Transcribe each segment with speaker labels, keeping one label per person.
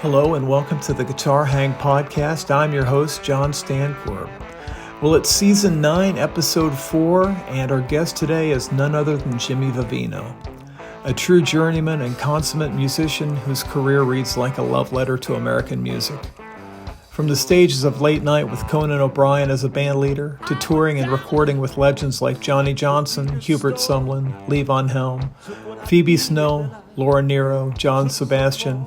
Speaker 1: Hello and welcome to the Guitar Hang Podcast. I'm your host, John Stancorp. Well, it's Season 9, Episode 4, and our guest today is none other than Jimmy Vivino, a true journeyman and consummate musician whose career reads like a love letter to American music. From the stages of Late Night with Conan O'Brien as a bandleader, to touring and recording with legends like Johnny Johnson, Hubert Sumlin, Levon Helm, Phoebe Snow, Laura Nyro, Sebastian,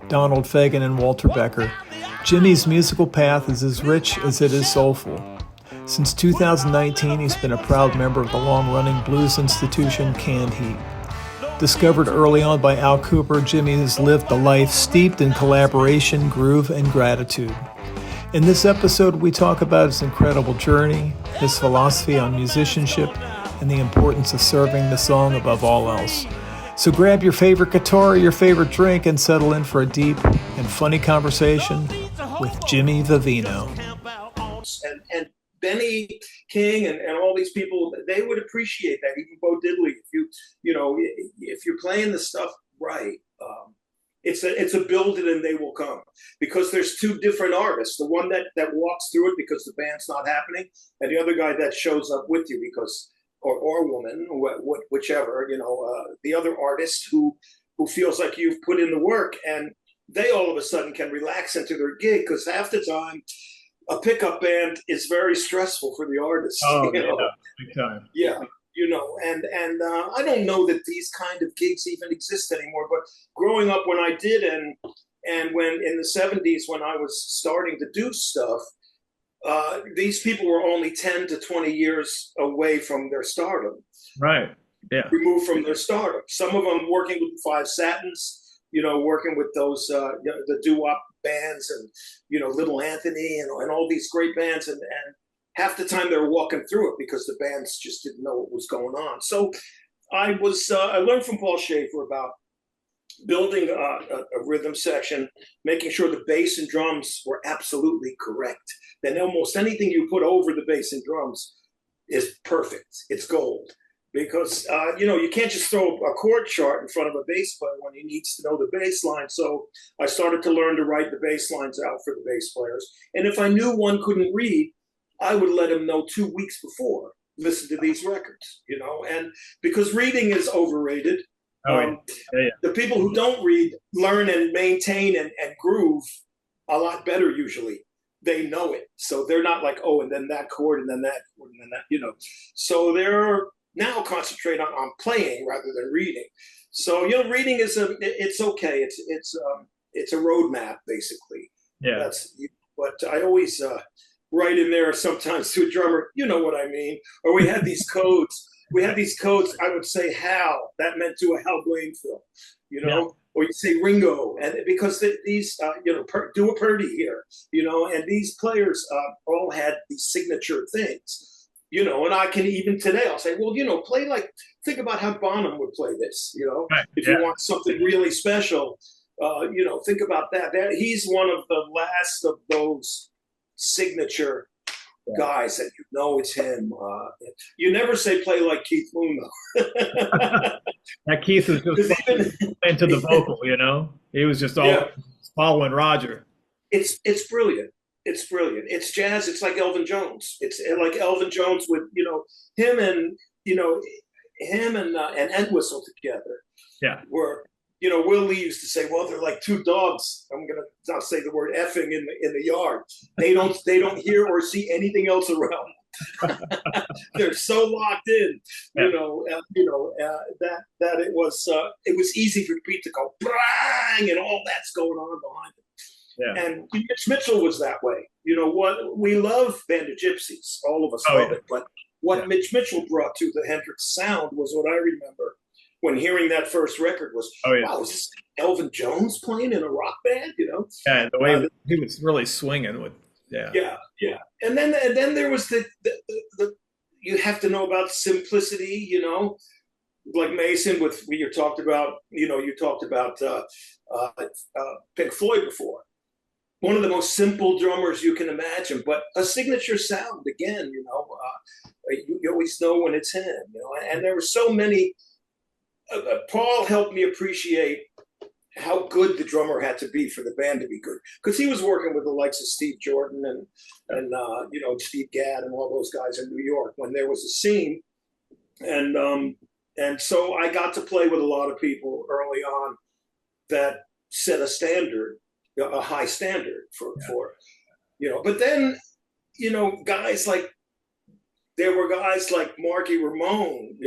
Speaker 1: Donald Fagen Walter Becker, Jimmy's musical path is as rich as it is soulful. Since 2019, he's been a proud member of the long-running blues institution Canned Heat. Discovered early on by Al Kooper, Jimmy has lived a life steeped in collaboration, groove, and gratitude. In this episode, we talk about his incredible journey, his philosophy on musicianship, and the importance of serving the song above all else. So grab your favorite guitar or your favorite drink and settle in for a deep and funny conversation with Jimmy Vivino.
Speaker 2: And Benny King and all these people, they would appreciate that. Even Bo Diddley, if you're playing the stuff right, it's a build it and they will come, because there's two different artists. The one that walks through it because the band's not happening, and the other guy that shows up with you because. Or woman, whichever, the other artist who feels like you've put in the work, and they all of a sudden can relax into their gig, because half the time a pickup band is very stressful for the artist.
Speaker 1: Oh, big time.
Speaker 2: Yeah, and I don't know that these kind of gigs even exist anymore, but growing up when I did, and when in the 70s when I was starting to do stuff, these people were only 10 to 20 years away from their stardom.
Speaker 1: Right. Yeah.
Speaker 2: Removed from their stardom. Some of them working with Five Satins, working with those, the doo-wop bands and, Little Anthony and all these great bands. And half the time they were walking through it because the bands just didn't know what was going on. So I learned from Paul Schaefer about building a rhythm section, making sure the bass and drums were absolutely correct. Then almost anything you put over the bass and drums is perfect. It's gold, because you can't just throw a chord chart in front of a bass player when he needs to know the bass line. So I started to learn to write the bass lines out for the bass players. And if I knew one couldn't read, I would let him know 2 weeks before, listen to these records, and because reading is overrated. The people who don't read learn and maintain and groove a lot better usually. They know it. So they're not like, and then that chord and then that chord and then that, So they're now concentrate on playing rather than reading. So, reading is it's okay. It's a roadmap basically.
Speaker 1: Yeah.
Speaker 2: But I always write in there sometimes to a drummer, you know what I mean? Or we had these codes. I would say Hal, that meant to a Hal Blainfield,
Speaker 1: Yeah.
Speaker 2: Or you say Ringo, and because these, do a Purdy here, and these players all had these signature things, and I can even today, I'll say, well, play think about how Bonham would play this,
Speaker 1: Right.
Speaker 2: if you want something really special, think about that. He's one of the last of those signature guys that it's him. You never say play like Keith Moon, though.
Speaker 1: That Keith was just into the vocal, He was just all following Roger.
Speaker 2: It's brilliant. It's brilliant. It's jazz. It's like Elvin Jones. It's like Elvin Jones with him and Entwistle together.
Speaker 1: Yeah.
Speaker 2: Were Willie used to say, well, they're like two dogs. I'm gonna not say the word effing in the yard. They don't hear or see anything else around. They're so locked in, that it was easy for Pete to go bang and all that's going on behind it.
Speaker 1: Yeah.
Speaker 2: And Mitch Mitchell was that way. What we love Band of Gypsies, all of us love it. But what Mitch Mitchell brought to the Hendrix sound was what I remember when hearing that first record was, wow, is this Elvin Jones playing in a rock band?
Speaker 1: Yeah, the way he was really swinging with,
Speaker 2: yeah. And then there was the you have to know about simplicity, like Mason with you talked about Pink Floyd before. One of the most simple drummers you can imagine, but a signature sound again. You always know when it's him. And there were so many. Paul helped me appreciate how good the drummer had to be for the band to be good, because he was working with the likes of Steve Jordan and Steve Gadd and all those guys in New York when there was a scene, and so I got to play with a lot of people early on that set a standard, a high standard for But then guys like there were guys like Marky Ramone,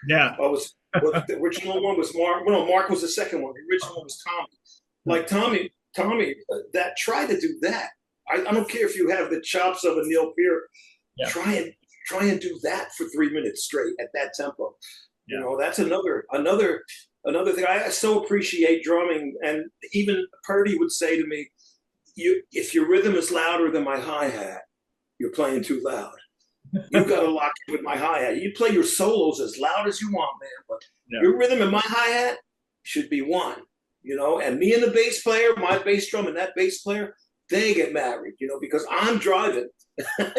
Speaker 1: Yeah.
Speaker 2: The original one was Mark. No, Mark was the second one. The original one was Tommy. Like Tommy, that tried to do that. I don't care if you have the chops of a Neil Peart. Yeah. Try and do that for 3 minutes straight at that tempo. Yeah. That's another thing. I so appreciate drumming, and even Purdy would say to me, if your rhythm is louder than my hi-hat, you're playing too loud. You've got to lock in with my hi-hat. You play your solos as loud as you want, man, but your rhythm and my hi-hat should be one, and me and the bass player, my bass drum and that bass player, they get married, because I'm driving, and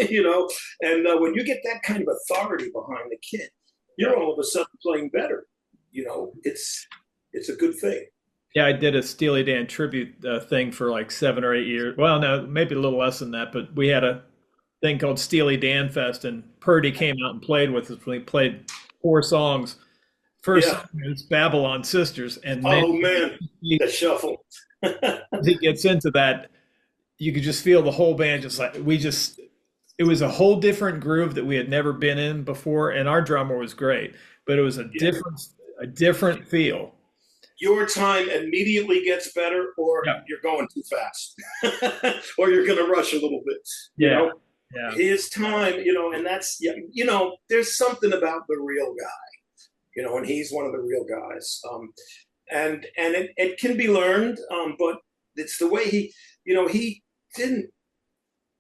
Speaker 2: when you get that kind of authority behind the kid, you're all of a sudden playing better. It's a good thing.
Speaker 1: Yeah, I did a Steely Dan tribute thing for like 7 or 8 years. Well, no, maybe a little less than that, but we had a thing called Steely Dan Fest, and Purdy came out and played with us. We played 4 songs. First song is Babylon Sisters, and
Speaker 2: man, the shuffle.
Speaker 1: As he gets into that, you could just feel the whole band it was a whole different groove that we had never been in before, and our drummer was great, but it was a different feel.
Speaker 2: Your time immediately gets better, or you're going too fast, or you're going to rush a little bit.
Speaker 1: Yeah.
Speaker 2: His time, and that's there's something about the real guy, and he's one of the real guys. And it can be learned, but it's the way he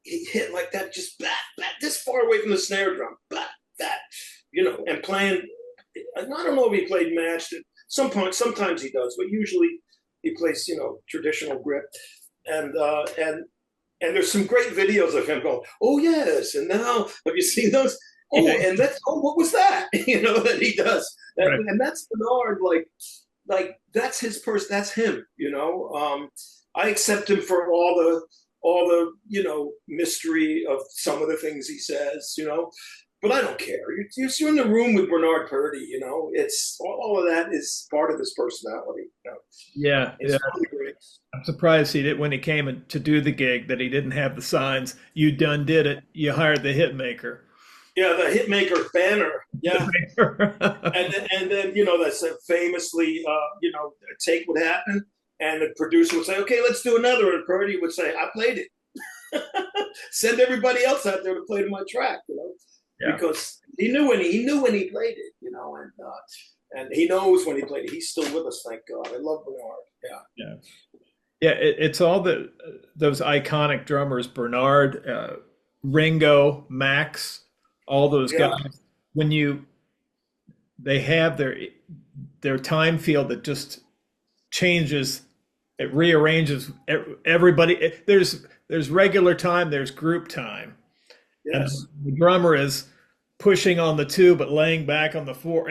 Speaker 2: hit like that, just back this far away from the snare drum, and playing. I don't know if he played matched. Sometimes he does, but usually he plays, traditional grip. And there's some great videos of him going, oh yes, and now have you seen those? Oh, and what was that? That he does. And that's Bernard, like that's his person, that's him, I accept him for all the mystery of some of the things he says, but I don't care. You're in the room with Bernard Purdy, it's all of that is part of his personality.
Speaker 1: Yeah.
Speaker 2: Really great.
Speaker 1: I'm surprised he did when he came to do the gig that he didn't have the signs. You done did it. You hired the hit maker.
Speaker 2: Yeah, the hitmaker banner. Yeah, and then that's famously take would happen, and the producer would say, "Okay, let's do another," and Purdy would say, "I played it." Send everybody else out there to play to my track, because he knew when he played it, and he knows when he played it. He's still with us, thank God. I love Bernard.
Speaker 1: Yeah. It's all those iconic drummers: Bernard, Ringo, Max. All those guys, when they have their time field that just changes, it rearranges everybody. There's regular time, there's group time.
Speaker 2: Yes.
Speaker 1: And the drummer is pushing on the 2 but laying back on the 4.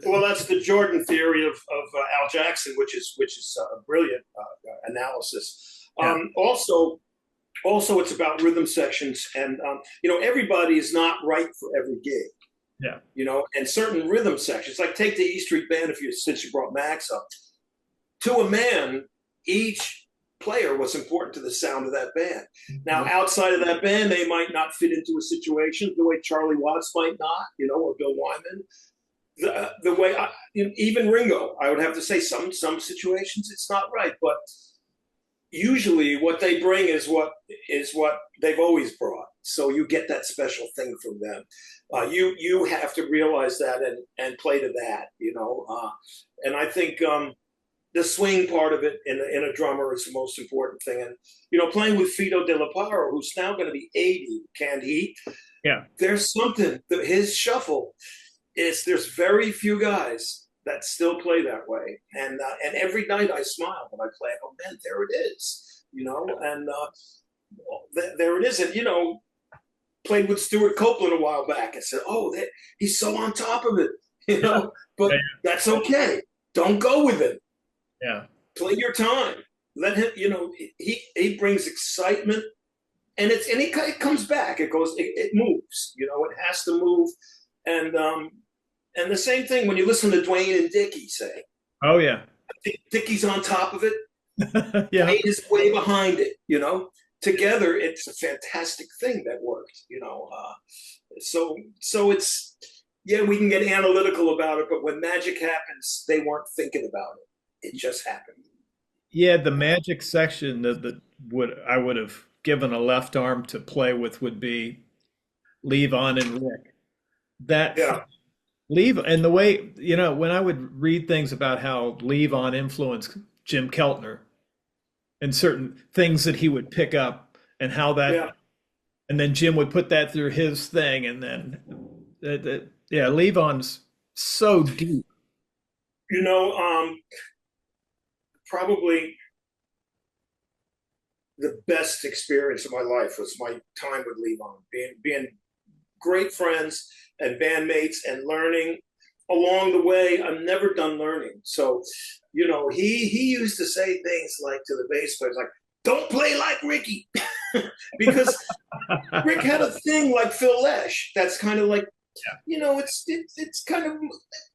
Speaker 2: Well, that's the Jordan theory of Al Jackson, which is a brilliant analysis. Also, it's about rhythm sections, and everybody is not right for every gig. Yeah. And certain rhythm sections, like take the E Street Band, since you brought Max up, to a man, each player was important to the sound of that band. Now, outside of that band, they might not fit into a situation the way Charlie Watts might not, or Bill Wyman. The way even Ringo, I would have to say some situations it's not right, but usually what they bring is what they've always brought. So you get that special thing from them. You have to realize that and play to that, and I think the swing part of it in a drummer is the most important thing. And, playing with Fido De La Parra, who's now going to be 80, can't he?
Speaker 1: Yeah.
Speaker 2: There's something, his shuffle there's very few guys that still play that way. And every night I smile when I play it. Oh man, there it is, and there it is. And, played with Stuart Copeland a while back and said, oh, he's so on top of it, but that's okay. Don't go with it.
Speaker 1: Yeah.
Speaker 2: Play your time. Let him. He brings excitement, and it comes back. It goes. It moves. It has to move, and the same thing when you listen to Dwayne and Dickie say.
Speaker 1: Oh yeah.
Speaker 2: Dickie's on top of it.
Speaker 1: Yeah.
Speaker 2: Dwayne is way behind it. Together it's a fantastic thing that worked. So it's we can get analytical about it, but when magic happens, they weren't thinking about it. It just happened.
Speaker 1: Yeah, the magic section that I would have given a left arm to play with would be Levon and Rick. That
Speaker 2: Yeah,
Speaker 1: And the way, when I would read things about how Levon influenced Jim Keltner and certain things that he would pick up and how
Speaker 2: yeah.
Speaker 1: and then Jim would put that through his thing. And then, yeah, Levon's so deep.
Speaker 2: Probably the best experience of my life was my time with Levon, being great friends and bandmates and learning along the way. I'm never done learning. So, he used to say things like to the bass players, like, don't play like Ricky. Because Rick had a thing like Phil Lesh that's kind of like, it's kind of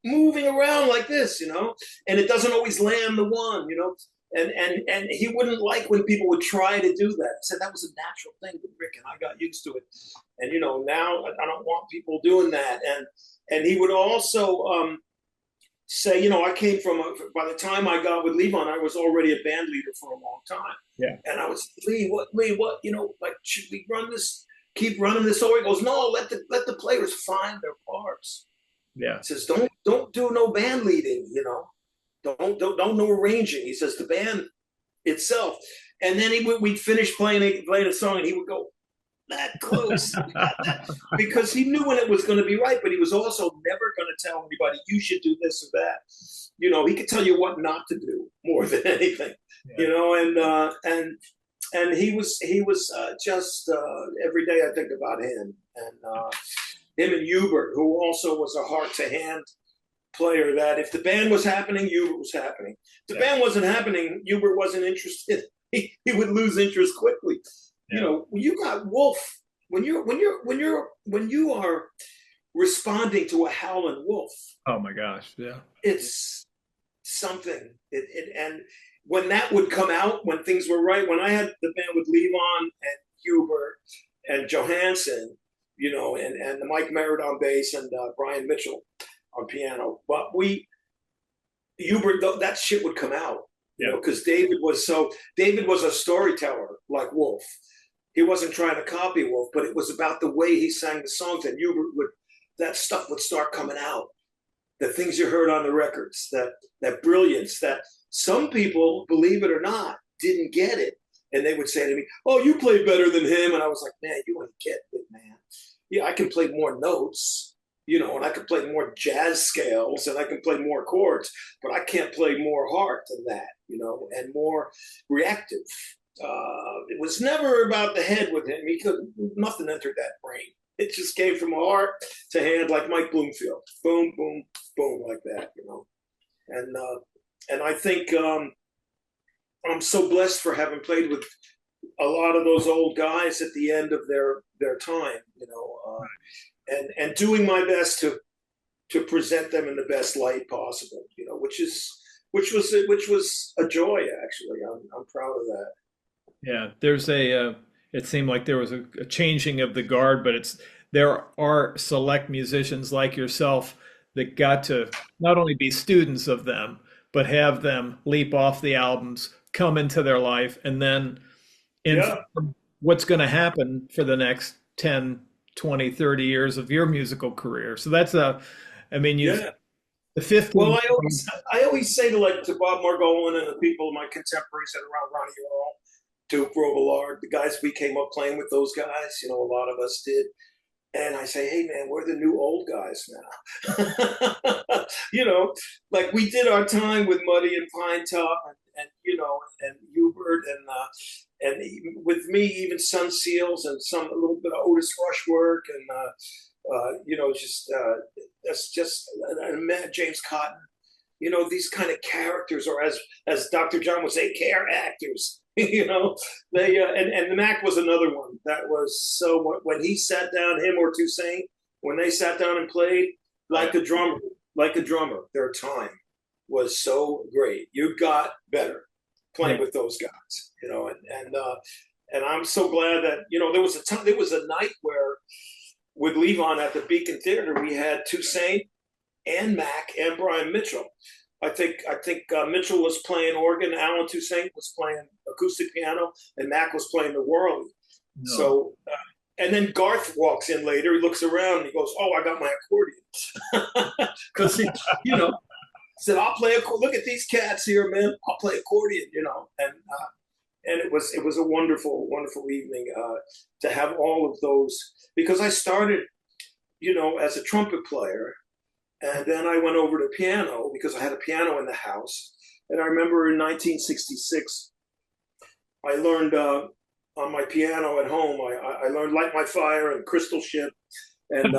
Speaker 2: moving around like this, and it doesn't always land the one, and he wouldn't like when people would try to do that. He said that was a natural thing with Rick, and I got used to it. And now I don't want people doing that. And he would also say, I came from by the time I got with Levon, I was already a band leader for a long time.
Speaker 1: Yeah.
Speaker 2: And I was, Lee, what, like, should we keep running this over? He goes, no, let the players find their parts.
Speaker 1: Yeah.
Speaker 2: He says, don't do no band leading, don't no arranging. He says the band itself. And then we'd finish playing a song, and he would go, that close, because he knew when it was going to be right, but he was also never going to tell anybody you should do this or that. He could tell you what not to do more than anything. Yeah. And he was just every day I think about him, and him and Hubert, who also was a heart to hand player. That if the band was happening, Hubert was happening. If the band wasn't happening, Hubert wasn't interested. He would lose interest quickly. Yeah. You got Wolf when you are responding to a howling wolf.
Speaker 1: Oh my gosh, yeah,
Speaker 2: it's something. And when that would come out, when things were right, when I had the band with Levon and Hubert and Johansson, and Mike Merritt on bass and Brian Mitchell on piano, but Hubert, that shit would come out. Because David was a storyteller like Wolf. He wasn't trying to copy Wolf, but it was about the way he sang the songs, and that stuff would start coming out. The things you heard on the records, that brilliance, that some people, believe it or not, didn't get it. And they would say to me, oh, you play better than him. And I was like, man, you ain't get it, man. Yeah, I can play more notes, and I can play more jazz scales, and I can play more chords, but I can't play more heart than that, and more reactive. It was never about the head with him. Nothing entered that brain. It just came from heart to hand, like Mike Bloomfield. Boom, boom, boom, like that, And I think I'm so blessed for having played with a lot of those old guys at the end of their time, and doing my best to present them in the best light possible, which was a joy, actually. I'm proud of that.
Speaker 1: Yeah, there's it seemed like there was a changing of the guard, but there are select musicians like yourself that got to not only be students of them, but have them leap off the albums, come into their life, and then inform what's going to happen for the next 10, 20, 30 years of your musical career. So that's the 15.
Speaker 2: Well, I always say to Bob Margolin and the people, my contemporaries that are around Ronnie Earl, Duke Robillard, the guys we came up playing with those guys, a lot of us did. And I say, hey, man, we're the new old guys now. Like we did our time with Muddy and Pine Top and Hubert and with me, even Sun Seals and a little bit of Otis Rush work and, that's just James Cotton. these kind of characters, or as Dr. John would say, care actors. They and Mac was another one that was so, when he sat down, him or Toussaint, when they sat down and played like a drummer, their time was so great. You got better playing with those guys, and I'm so glad that there was a night where with Levon at the Beacon Theater we had Toussaint and Mac and Brian Mitchell. I think Mitchell was playing organ, Alan Toussaint was playing acoustic piano, and Mac was playing the Worley. No. So, and then Garth walks in later. He looks around and he goes, "Oh, I got my accordion," because he, said, "I'll play look at these cats here, man. I'll play accordion," and it was a wonderful, wonderful evening to have all of those, because I started, as a trumpet player. And then I went over to piano because I had a piano in the house. And I remember in 1966, I learned on my piano at home, I learned Light My Fire and Crystal Ship and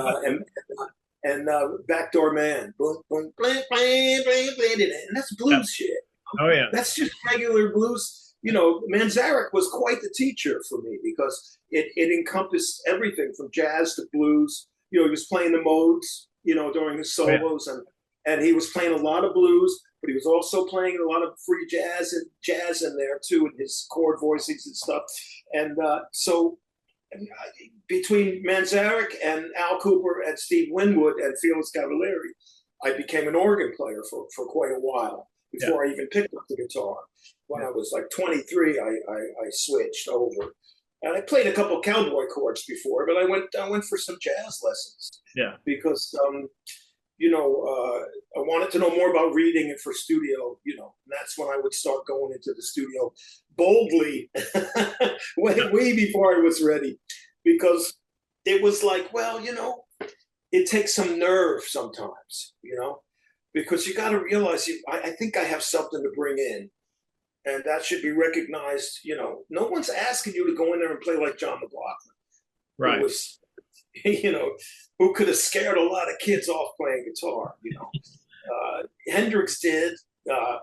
Speaker 2: Backdoor Man. Boom, boom, bling, bling, bling, bling, and that's blues shit.
Speaker 1: Oh, yeah.
Speaker 2: That's just regular blues. Manzarek was quite the teacher for me because it encompassed everything from jazz to blues. He was playing the modes, during his solos, and he was playing a lot of blues, but he was also playing a lot of free jazz in there too, and his chord voicings and stuff. And so between Manzarek and Al Kooper and Steve Winwood and Felix Cavalieri, I became an organ player for quite a while before I even picked up the guitar. When I was like 23, I switched over. And I played a couple of cowboy chords before, but I went for some jazz lessons. Yeah. Because I wanted to know more about reading it for studio. And that's when I would start going into the studio boldly, way before I was ready, because it was like, well, it takes some nerve sometimes, because you got to realize I think I have something to bring in. And that should be recognized. No one's asking you to go in there and play like John McLaughlin, right? Who was, who could have scared a lot of kids off playing guitar. Hendrix did. And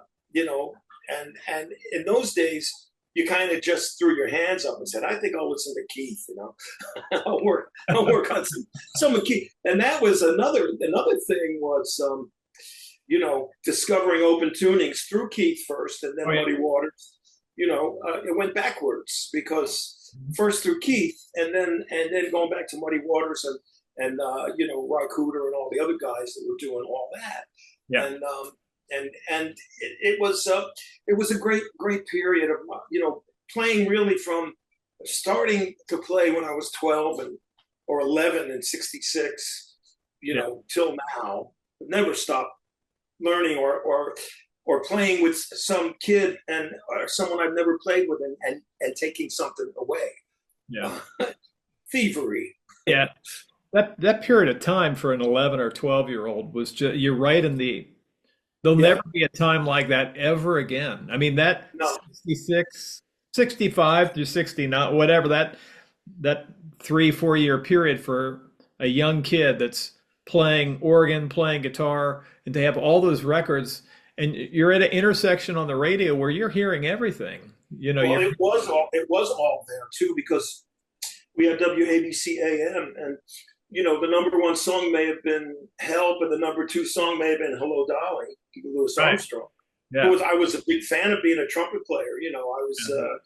Speaker 2: in those days, you kind of just threw your hands up and said, "I think I'll listen to Keith." I'll work on some of Keith. And that was another thing was. Discovering open tunings through Keith first and then Muddy Waters, it went backwards because first through Keith and then going back to Muddy Waters and Roy Cooter and all the other guys that were doing all that. Yeah. And it was a great period of, playing really from starting to play when I was 12 or 11 in 66, till now. Never stopped learning or playing with some kid or someone I've never played with and taking something away. Yeah. Thievery.
Speaker 1: Yeah. That period of time for an 11 or 12-year-old was just, you're right there'll never be a time like that ever again. I mean, 66, 65 through 69, whatever, that 3-4 year period for a young kid that's playing organ, playing guitar, and to have all those records, and you're at an intersection on the radio where you're hearing everything.
Speaker 2: It was all there too, because we had WABC AM, and the number one song may have been "Help," and the number two song may have been "Hello, Dolly," Louis Armstrong. Yeah. I was a big fan of being a trumpet player. I was a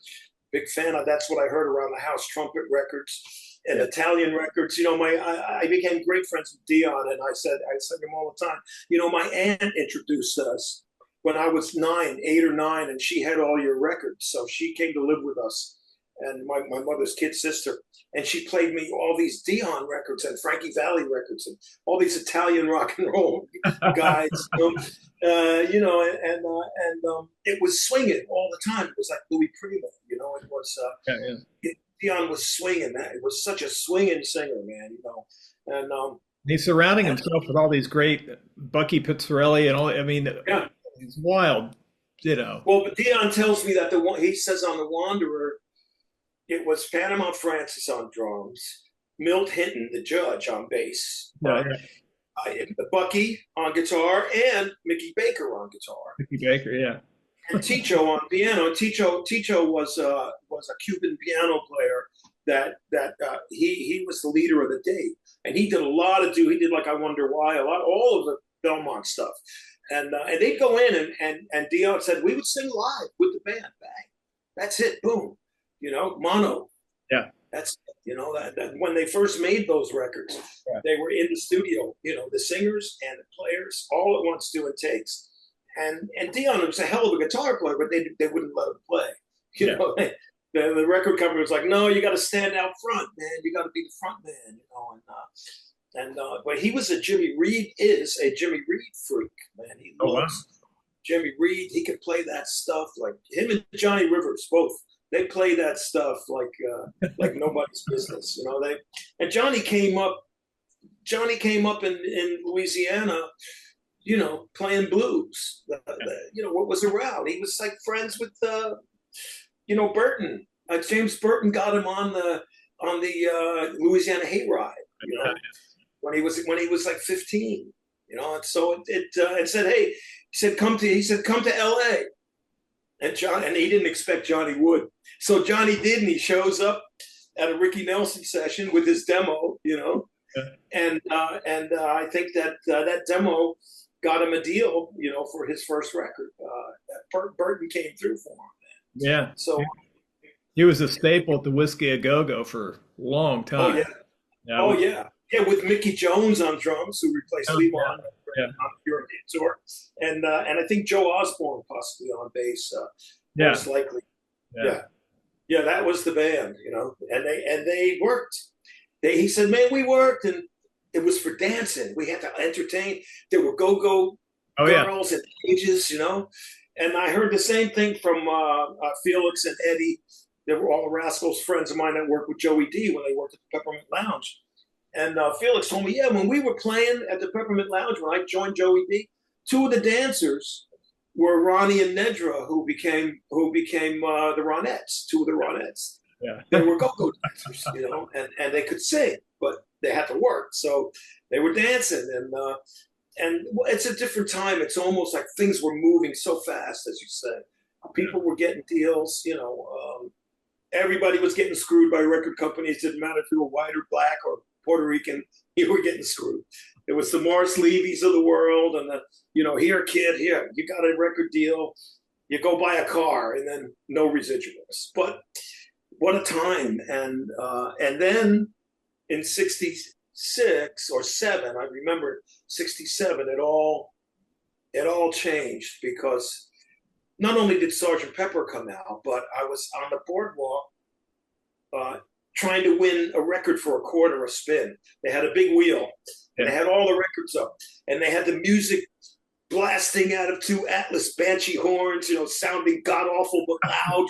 Speaker 2: big fan of. That's what I heard around the house: trumpet records. And Italian records, I became great friends with Dion, and I said to him all the time, my aunt introduced us when I was 8 or 9, and she had all your records. So she came to live with us, and my mother's kid sister, and she played me all these Dion records and Frankie Valli records and all these Italian rock and roll guys, it was swinging all the time. It was like Louis Prima, it was. Dion was swinging. That it was such a swinging singer, man. And
Speaker 1: he's surrounding himself with all these great Bucky Pizzarelli and all. I mean, he's wild,
Speaker 2: Well, but Dion tells me that he says on the Wanderer, it was Panama Francis on drums, Milt Hinton, the judge, on bass, Bucky on guitar and Mickey Baker on guitar.
Speaker 1: Mickey Baker, yeah.
Speaker 2: And Ticho on piano. Ticho was a Cuban piano player that he was the leader of the day, and he did a lot of he did like I Wonder Why, all of the Belmont stuff, and they'd go in and Dion said we would sing live with the band, bang, that's it, boom, mono,
Speaker 1: yeah,
Speaker 2: that's that when they first made those records, yeah. They were in the studio, the singers and the players all at once doing takes. And Dion was a hell of a guitar player, but they wouldn't let him play. The record company was like, no, you got to stand out front, man. You got to be the front man, but he was Jimmy Reed freak, man. He loves Jimmy Reed. He could play that stuff like him and Johnny Rivers both. They play that stuff like nobody's business, and Johnny came up in Louisiana, playing blues, what was around. He was like friends with, Burton. James Burton got him on the Louisiana Hayride, when he was like 15, and so it said, hey, come to L.A. And he didn't expect Johnny would. So Johnny did, and he shows up at a Ricky Nelson session with his demo, and I think that demo got him a deal, for his first record. Burton came through for him, man.
Speaker 1: Yeah.
Speaker 2: So
Speaker 1: he was a staple at the Whiskey A Go-Go for a long time.
Speaker 2: Oh yeah. Yeah, with Mickey Jones on drums, who replaced Levon on the European tour, and I think Joe Osborne possibly on bass, most likely. Yeah, that was the band, and they worked. He said, man, we worked, and it was for dancing. We had to entertain. There were go-go girls and ages, And I heard the same thing from Felix and Eddie. They were all the Rascals friends of mine that worked with Joey D when they worked at the Peppermint Lounge. And Felix told me, when we were playing at the Peppermint Lounge, when I joined Joey D, two of the dancers were Ronnie and Nedra, who became the Ronettes, two of the Ronettes. Yeah. They were go-go dancers, and they could sing, but they had to work. So they were dancing, and it's a different time. It's almost like things were moving so fast, as you said. People were getting deals, everybody was getting screwed by record companies. Didn't matter if you were white or black or Puerto Rican, you were getting screwed. It was the Morris Levy's of the world, and here, kid, here, you got a record deal. You go buy a car, and then no residuals. But what a time. And then in 66 or 7, I remember 67, it all changed, because not only did Sgt. Pepper come out, but I was on the boardwalk trying to win a record for a quarter a spin. They had a big wheel, and they had all the records up, and they had the music blasting out of two Atlas Banshee horns, sounding god-awful but loud.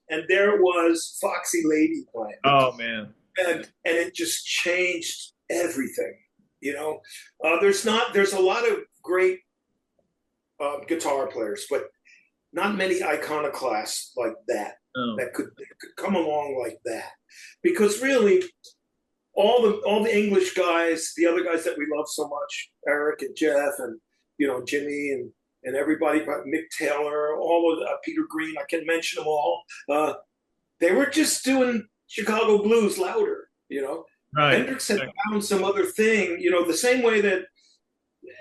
Speaker 2: And there was Foxy Lady playing.
Speaker 1: Oh, man.
Speaker 2: And it just changed everything, There's a lot of great guitar players, but not many iconoclasts like that, that could come along like that. Because really, all the English guys, the other guys that we love so much, Eric and Jeff and, Jimmy and everybody, Mick Taylor, all of Peter Green, I can mention them all. They were just doing Chicago blues louder, Right. Hendrix had found some other thing, the same way that,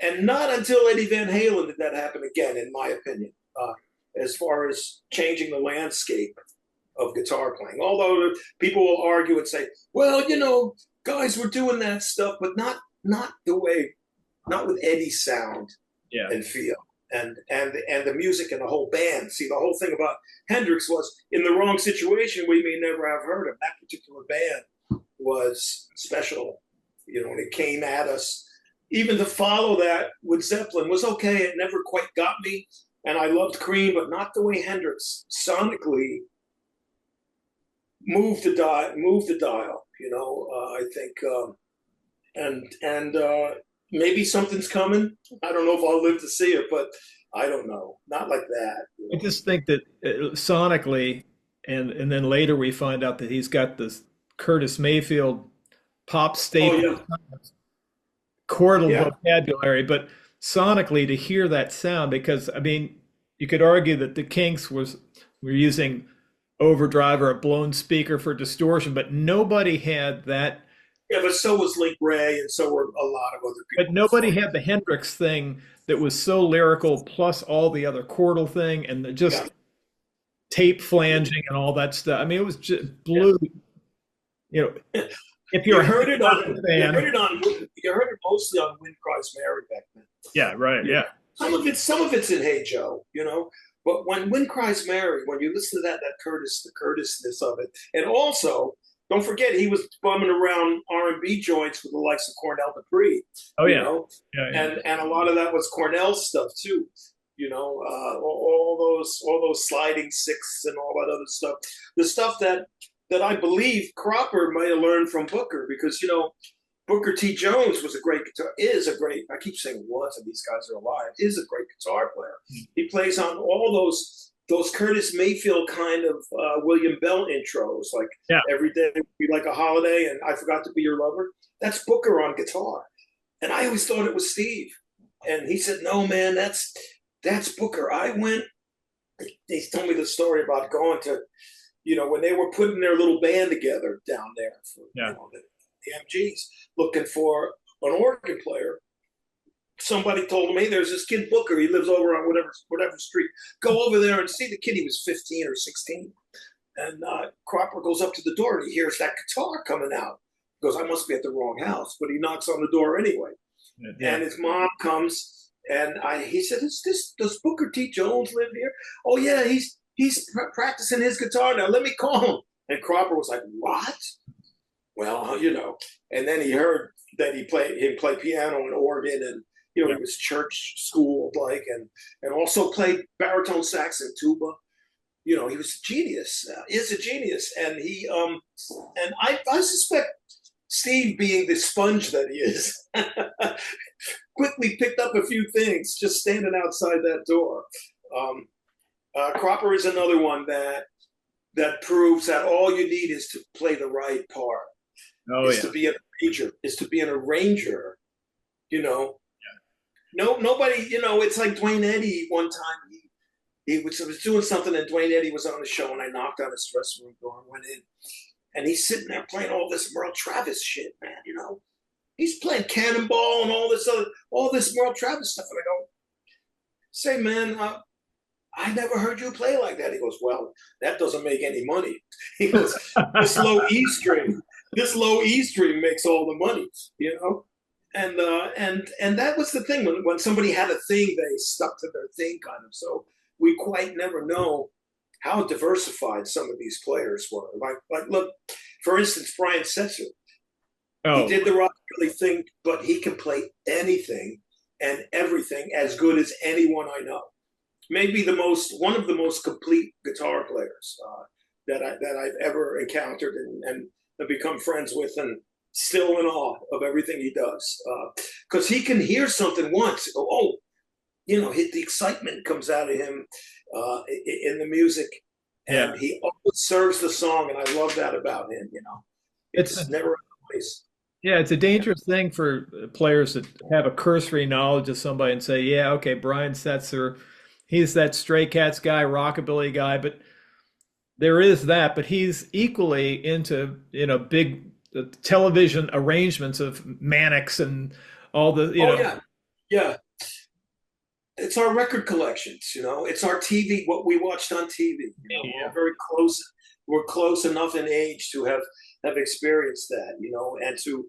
Speaker 2: and not until Eddie Van Halen did that happen again, in my opinion, as far as changing the landscape of guitar playing. Although people will argue and say, well, guys were doing that stuff, but not with Eddie's sound and feel. And the music and the whole band. See, the whole thing about Hendrix was, in the wrong situation, we may never have heard of. That particular band was special, and it came at us. Even to follow that with Zeppelin was okay. It never quite got me. And I loved Cream, but not the way Hendrix sonically moved the dial. I think, and maybe something's coming. I don't know if I'll live to see it, but I don't know. Not like that.
Speaker 1: I just think that sonically, and then later we find out that he's got this Curtis Mayfield pop staple.
Speaker 2: Oh, yeah.
Speaker 1: chordal
Speaker 2: Yeah.
Speaker 1: vocabulary, but sonically to hear that sound, because I mean, you could argue that the Kinks were using overdrive or a blown speaker for distortion, but nobody had that.
Speaker 2: Yeah, but so was Link Ray, and so were a lot of other
Speaker 1: But
Speaker 2: people
Speaker 1: nobody
Speaker 2: before.
Speaker 1: had the Hendrix thing that was so lyrical, plus all the other chordal thing and the
Speaker 2: Yeah.
Speaker 1: just tape flanging and all that stuff. I mean, it was just
Speaker 2: Yeah.
Speaker 1: blew. You know, if you're
Speaker 2: You
Speaker 1: a
Speaker 2: heard
Speaker 1: Harry
Speaker 2: it
Speaker 1: Potter
Speaker 2: on. You heard
Speaker 1: fan,
Speaker 2: it on. You heard it mostly on "Wind Cries Mary" back then.
Speaker 1: yeah, right,
Speaker 2: You know,
Speaker 1: yeah,
Speaker 2: some of it's in "Hey Joe," but when "Wind Cries Mary," when you listen to that the Curtisness of it, and also don't forget he was bumming around R&B joints with the likes of Cornell Dupree,
Speaker 1: oh
Speaker 2: you
Speaker 1: yeah,
Speaker 2: know,
Speaker 1: yeah, yeah,
Speaker 2: and a lot of that was Cornell stuff too. All those sliding sixths and all that other stuff. The stuff that I believe Cropper might have learned from Booker, because Booker T. Jones is a great, I keep saying was, and these guys are alive, is a great guitar player. He plays on all those Curtis Mayfield kind of William Bell intros, like
Speaker 1: yeah.
Speaker 2: Every Day Would Be Like a Holiday and I Forgot to Be Your Lover. That's Booker on guitar. And I always thought it was Steve. And he said, no, man, that's Booker. He told me the story about going to, when they were putting their little band together down there for
Speaker 1: Yeah.
Speaker 2: the MGs, looking for an organ player. Somebody told him, hey, there's this kid Booker. He lives over on whatever street. Go over there and see the kid. He was 15 or 16. And Cropper goes up to the door and he hears that guitar coming out. He goes, I must be at the wrong house. But he knocks on the door anyway.
Speaker 1: Yeah.
Speaker 2: And his mom comes and he said, does Booker T. Jones live here? Oh, yeah, he's practicing his guitar now. Let me call him. And Cropper was like, what? Well, and then he heard that he play piano and organ, and he was church schooled, and also played baritone sax and tuba. He was a genius. Is a genius, and and I suspect Steve, being the sponge that he is, quickly picked up a few things just standing outside that door. Cropper is another one that proves that all you need is to play the right part. To be an arranger, is to be an arranger. No, nobody. It's like Dwayne Eddy. One time he was doing something, and Dwayne Eddy was on the show, and I knocked on his dressing room door and went in, and he's sitting there playing all this Merle Travis shit, man. He's playing Cannonball and all this Merle Travis stuff, and I go, say, man, I never heard you play like that. He goes, well, that doesn't make any money. He goes, this low E string makes all the money, And that was the thing. When somebody had a thing, they stuck to their thing kind of. So we quite never know how diversified some of these players were. Like look, for instance, Brian Setzer. He did the rockabilly thing, but he can play anything and everything as good as anyone I know. Maybe one of the most complete guitar players that I've ever encountered and have become friends with, and still in awe of everything he does. Because he can hear something once, and go, the excitement comes out of him in the music, and he always serves the song, and I love that about him. It's never always.
Speaker 1: Yeah, it's a dangerous thing for players that have a cursory knowledge of somebody and say, yeah, okay, Brian Setzer, he's that Stray Cats guy, rockabilly guy, but there is that, but he's equally into, big television arrangements of Mannix and all the,
Speaker 2: Yeah. It's our record collections, it's our TV, what we watched on TV. We're very close. We're close enough in age to have experienced that, and to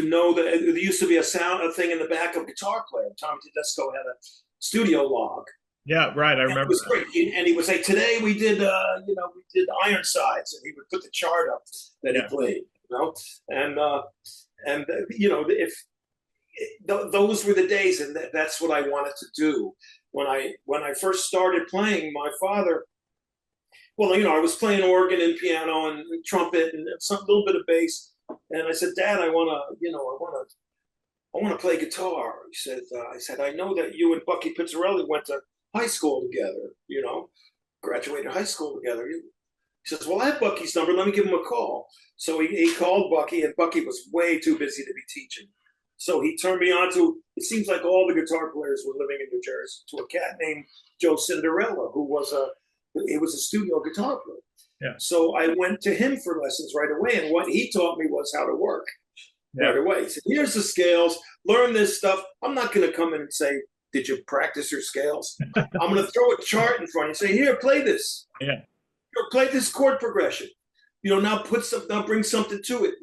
Speaker 2: know that there used to be a thing in the back of Guitar Player. Tommy Tedesco had a studio log.
Speaker 1: Yeah, right. I remember.
Speaker 2: It was great. And he would say, today we did Ironsides, and he would put the chart up that he played, if those were the days, and that's what I wanted to do. When I first started playing, my father, I was playing organ and piano and trumpet and a little bit of bass, and I said, Dad, I want to play guitar. He said, I said, I know that you and Bucky Pizzarelli went to high school together, graduated high school together. He says, well, I have Bucky's number. Let me give him a call. So he called Bucky, and Bucky was way too busy to be teaching. So he turned me on to, it seems like all the guitar players were living in New Jersey, to a cat named Joe Cinderella, he was a studio guitar player.
Speaker 1: Yeah.
Speaker 2: So I went to him for lessons right away. And what he taught me was how to work right away. He said, here's the scales, learn this stuff. I'm not going to come in and say, did you practice your scales? I'm going to throw a chart in front of you and say, here, play this.
Speaker 1: Yeah.
Speaker 2: Here, play this chord progression. Now bring something to it,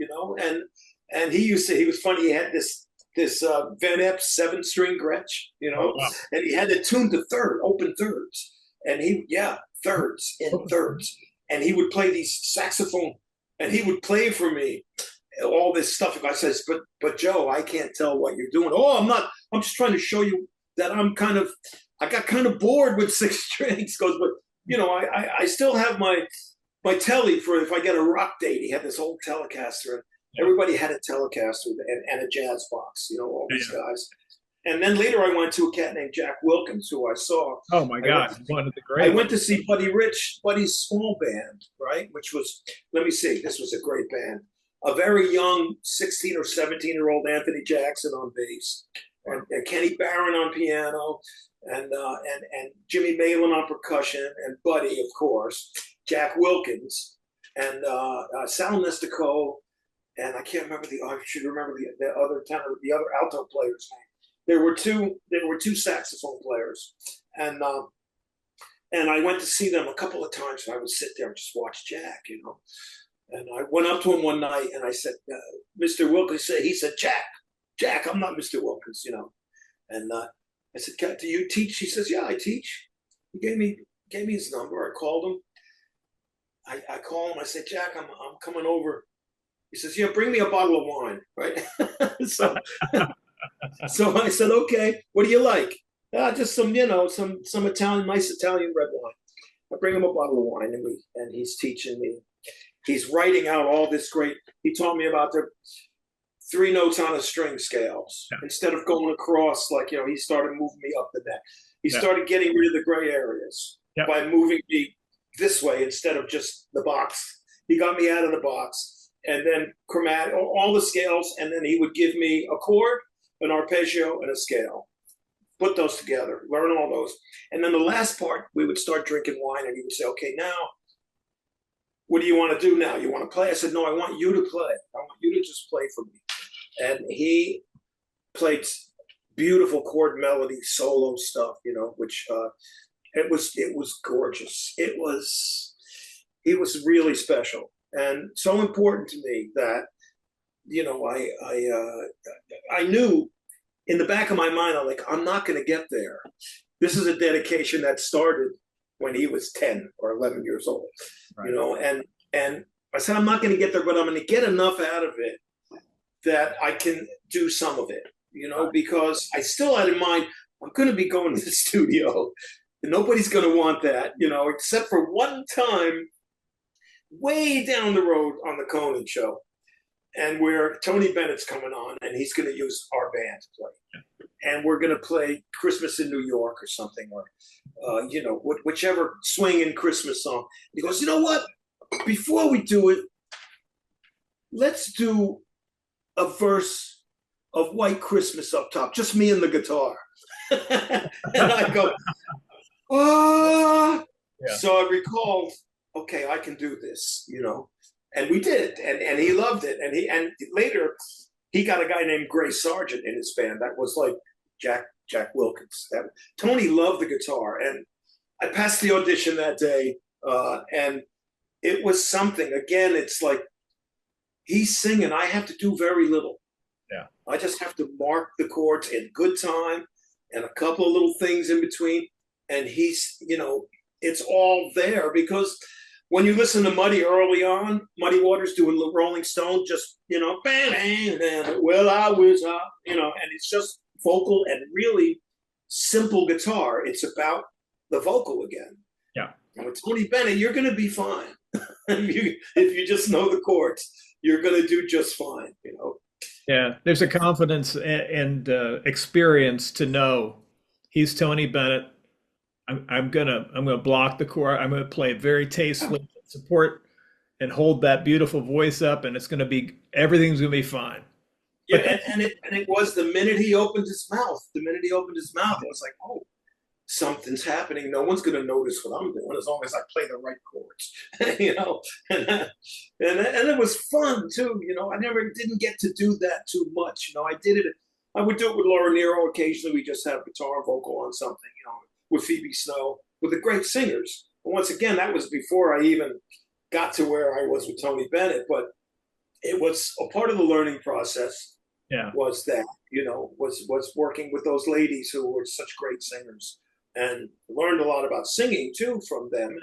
Speaker 2: And he was funny. He had this Van Epps 7-string Gretsch,
Speaker 1: Oh, wow.
Speaker 2: and he had it tuned to open thirds. And thirds in thirds. And he would play these saxophone, and he would play for me all this stuff. I says, but Joe, I can't tell what you're doing. Oh, I'm not. I'm just trying to show you that I got kind of bored with 6 strings. Goes, but I still have my telly for if I get a rock date. He had this old Telecaster, and everybody had a Telecaster and a jazz box. All these guys. And then later I went to a cat named Jack Wilkins, who I saw.
Speaker 1: Oh, my God. One of the great.
Speaker 2: I went to see Buddy's small band, right? Which was, let me see, this was a great band. A very young 16 or 17-year-old Anthony Jackson on bass, and Kenny Barron on piano, and Jimmy Malin on percussion, and Buddy, of course, Jack Wilkins, and Sal Nestico, and I can't remember I should remember the other tenor, the other alto player's name. There were two saxophone players, and I went to see them a couple of times. And I would sit there and just watch Jack, And I went up to him one night and I said, "Mr. Wilkins," he said, "Jack, I'm not Mr. Wilkins, And I said, "Do you teach?" He says, "Yeah, I teach." He gave me his number. I called him. I call him. I said, "Jack, I'm coming over." He says, "Yeah, bring me a bottle of wine," right? So I said, "Okay, what do you like?" Just some Italian, nice Italian red wine. I bring him a bottle of wine, and he's teaching me. He's writing out all this great. He taught me about the 3 notes on a string scales. Yeah. Instead of going across, he started moving me up the neck. He started getting rid of the gray areas by moving me this way instead of just the box. He got me out of the box, and then all the scales, and then he would give me a chord, an arpeggio, and a scale. Put those together, learn all those. And then the last part, we would start drinking wine, and he would say, "Okay, now, what do you want to do now? You want to play?" I said, "No, I want you to play. I want you to just play for me." And he played beautiful chord melody, solo stuff, which it was gorgeous. It was really special and so important to me that, I knew in the back of my mind, I'm not going to get there. This is a dedication that started when he was 10 or 11 years old, right. And I said, I'm not going to get there, but I'm going to get enough out of it that I can do some of it, right. Because I still had in mind, I'm going to be going to the studio. And nobody's going to want that, except for one time way down the road on the Conan show, and where Tony Bennett's coming on, and he's going to use our band to play. And we're going to play Christmas in New York or something, or, whichever swinging Christmas song. He goes, "You know what? Before we do it, let's do a verse of White Christmas up top, just me and the guitar." And I go, "Oh." Yeah. So I recalled, okay, I can do this, and we did, and he loved it. And later he got a guy named Gray Sargent in his band that was like Jack Wilkins. Tony loved the guitar, and I passed the audition that day, and it was something. Again, it's like he's singing. I have to do very little. Yeah, I just have to mark the chords in good time and a couple of little things in between, and he's, it's all there because. When you listen to Muddy early on, Muddy Waters doing Rolling Stone, just, bang, well, I was, and it's just vocal and really simple guitar. It's about the vocal again. Yeah. And with Tony Bennett, you're going to be fine. If you just know the chords, you're going to do just fine,
Speaker 1: Yeah, there's a confidence and experience to know he's Tony Bennett. I'm gonna block the chord. I'm gonna play it very tastefully, support and hold that beautiful voice up, and everything's gonna be fine.
Speaker 2: Yeah, and it was the minute he opened his mouth. The minute he opened his mouth, I was like, oh, something's happening. No one's going to notice what I'm doing as long as I play the right chords, and it was fun too. I never didn't get to do that too much. I did it. I would do it with Laura Nyro occasionally. We just have guitar and vocal on something, with Phoebe Snow, with the great singers. And once again, that was before I even got to where I was with Tony Bennett, but it was a part of the learning process.
Speaker 1: Yeah.
Speaker 2: Was that, was working with those ladies who were such great singers, and learned a lot about singing too from them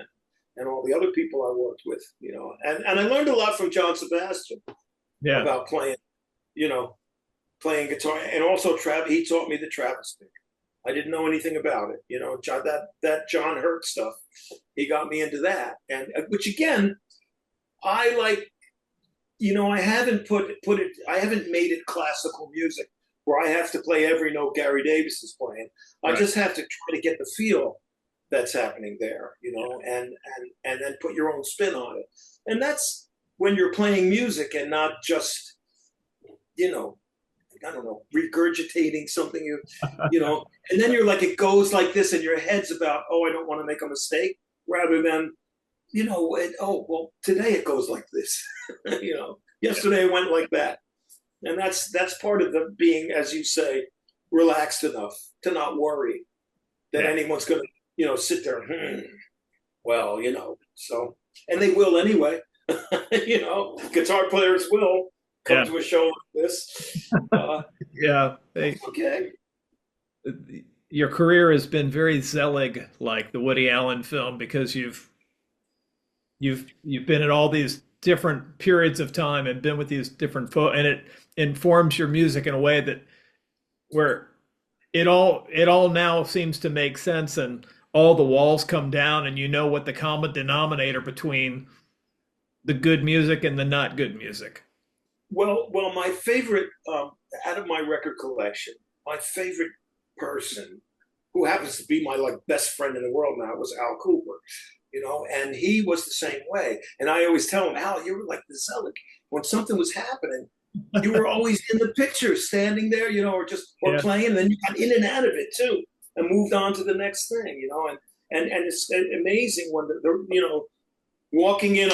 Speaker 2: and all the other people I worked with, and I learned a lot from John Sebastian about playing guitar, and also he taught me the Travis pick. I didn't know anything about it, that John Hurt stuff. He got me into that, and which again, I like. I haven't I haven't made it classical music where I have to play every note Gary Davis is playing. I just have to try to get the feel that's happening there, and then put your own spin on it. And that's when you're playing music and not just, I don't know, regurgitating something, and then you're like, it goes like this and your head's about, oh, I don't want to make a mistake, rather than, today it goes like this. Yesterday it went like that. And that's part of the being, as you say, relaxed enough to not worry that anyone's going to, sit there, so, and they will anyway. Guitar players will come to a show like this. Okay.
Speaker 1: Your career has been very Zelig, like the Woody Allen film, because you've been in all these different periods of time and been with these different and it informs your music in a way that where it all now seems to make sense, and all the walls come down, and what the common denominator between the good music and the not good music.
Speaker 2: Well, my favorite out of my record collection, my favorite person, who happens to be my best friend in the world now, was Al Kooper. And he was the same way. And I always tell him, Al, you were like the Zelig. When something was happening, you were always in the picture, standing there, or playing, and then you got in and out of it too, and moved on to the next thing, and it's amazing when walking in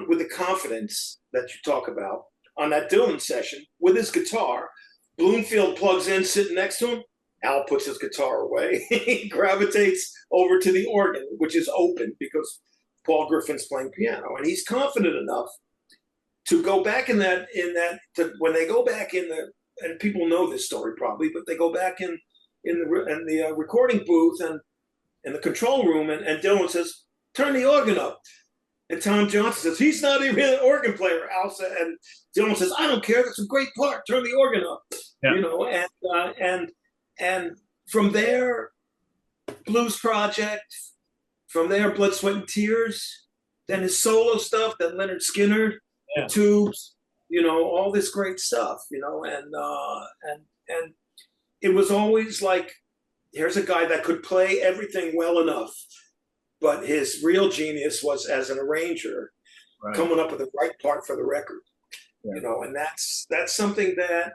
Speaker 2: with the confidence that you talk about on that Dylan session with his guitar, Bloomfield plugs in, sitting next to him. Al puts his guitar away. He gravitates over to the organ, which is open because Paul Griffin's playing piano, and he's confident enough to go back when they go back and people know this story probably, but they go back in the recording booth and in the control room, and Dylan says, "Turn the organ up." And Tom Johnson says, "He's not even an organ player." Al said, and Dylan says, "I don't care. That's a great part. Turn the organ up." And from there, Blues Project, from there, Blood, Sweat, and Tears, then his solo stuff, then Leonard Skinner, the Tubes, all this great stuff, and it was always like, here's a guy that could play everything well enough, but his real genius was as an arranger, coming up with the right part for the record, and that's something that,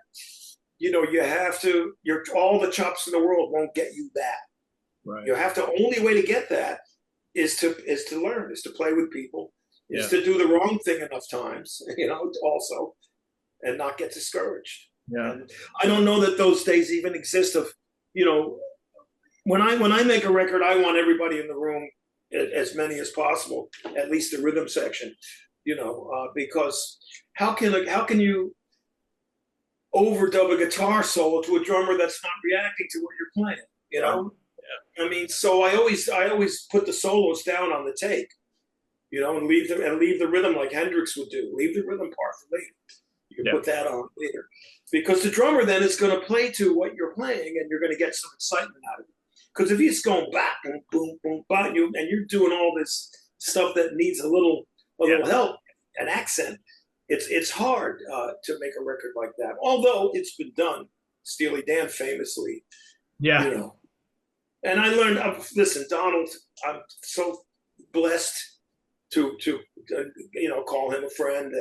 Speaker 2: you have to, all the chops in the world won't get you that.
Speaker 1: Right.
Speaker 2: You have to, only way to get that is to learn, is to play with people, is to do the wrong thing enough times, also, and not get discouraged.
Speaker 1: Yeah.
Speaker 2: And I don't know that those days even exist of, when I make a record, I want everybody in the room, as many as possible, at least the rhythm section, because how can you overdub a guitar solo to a drummer that's not reacting to what you're playing, I mean, so I always put the solos down on the take, and leave the rhythm like Hendrix would do. Leave the rhythm part for later. You can put that on later, because the drummer then is going to play to what you're playing, and you're going to get some excitement out of it. Because if he's going back and boom, boom, boom, and you're doing all this stuff that needs a little help, an accent, it's hard to make a record like that. Although it's been done. Steely Dan famously, And I learned. Listen, Donald, I'm so blessed to call him a friend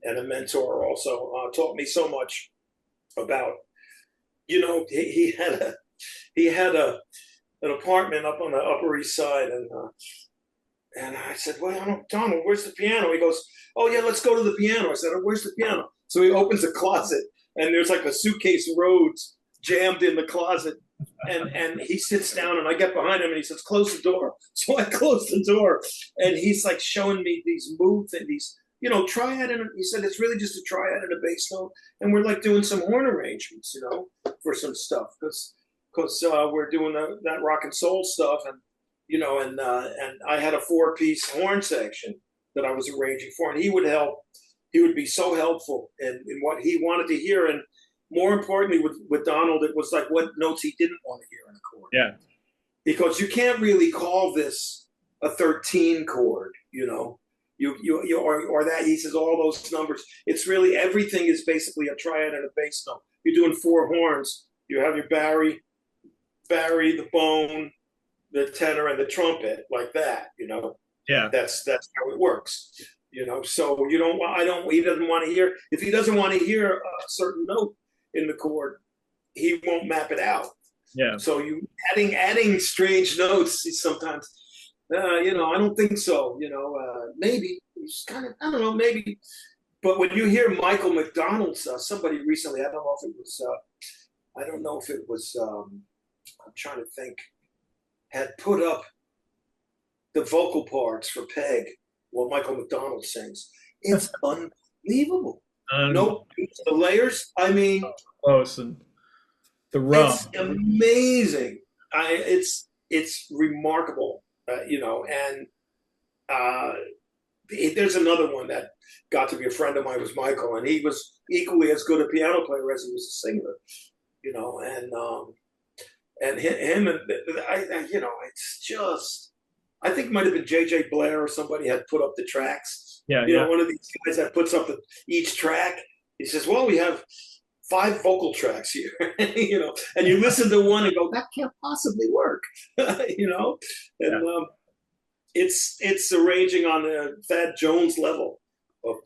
Speaker 2: and a mentor. Also, taught me so much about, he had an apartment up on the Upper East Side, and I said, well, Donald, where's the piano? He goes, oh yeah, let's go to the piano. I said, oh, where's the piano? So he opens a closet, and there's like a suitcase of Rhodes jammed in the closet. And he sits down, and I get behind him, and he says, close the door. So I close the door, and he's like showing me these moves and these, triad. And he said, it's really just a triad and a bass note. And we're like doing some horn arrangements, for some stuff. Because we're doing that rock and soul stuff. And, and I had a 4-piece horn section that I was arranging for, and he would help. He would be so helpful in what he wanted to hear. And more importantly, with Donald, it was like what notes he didn't want to hear in a chord.
Speaker 1: Yeah.
Speaker 2: Because you can't really call this a 13 chord, or that he says all those numbers. It's really, everything is basically a triad and a bass note. You're doing 4 horns. You have your Barry, the bone, the tenor, and the trumpet, like that.
Speaker 1: Yeah.
Speaker 2: That's how it works. So he doesn't want to hear, if he doesn't want to hear a certain note in the chord, he won't map it out.
Speaker 1: Yeah.
Speaker 2: So you adding strange notes sometimes, I don't think so. Maybe it's kind of, I don't know, maybe. But when you hear Michael McDonald's, somebody recently, I don't know if it was, I'm trying to think, had put up the vocal parts for Peg while Michael McDonald sings. It's unbelievable. No, the layers, I mean,
Speaker 1: close, and the rum.
Speaker 2: It's amazing. It's remarkable, and there's another one that got to be a friend of mine, was Michael, and he was equally as good a piano player as he was a singer, and him and it's just, I think it might have been J.J. Blair or somebody had put up the tracks.
Speaker 1: Yeah.
Speaker 2: One of these guys that puts up each track. He says, well, we have 5 vocal tracks here, and you listen to one and go, that can't possibly work, and it's arranging on a Thad Jones level or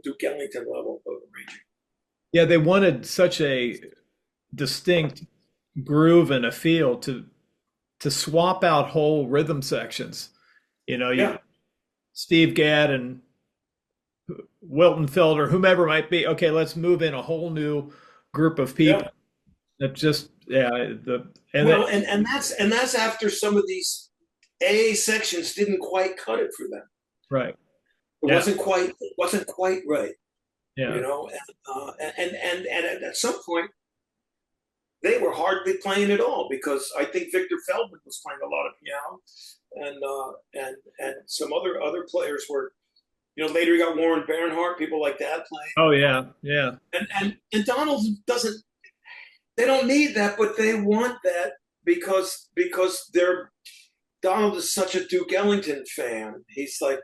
Speaker 2: Duke Ellington level of arranging.
Speaker 1: Yeah, they wanted such a distinct groove and a feel to swap out whole rhythm sections. Steve Gadd and Wilton Felder, whomever might be. Okay, let's move in a whole new group of people. That just and
Speaker 2: that's after some of these A sections didn't quite cut it for them.
Speaker 1: Right.
Speaker 2: It wasn't quite right.
Speaker 1: Yeah.
Speaker 2: And at some point they were hardly playing at all, because I think Victor Feldman was playing a lot of piano, and some other players were, later you got Warren Bernhardt, people like that playing.
Speaker 1: Oh yeah, yeah.
Speaker 2: And Donald doesn't. They don't need that, but they want that because Donald is such a Duke Ellington fan. He's like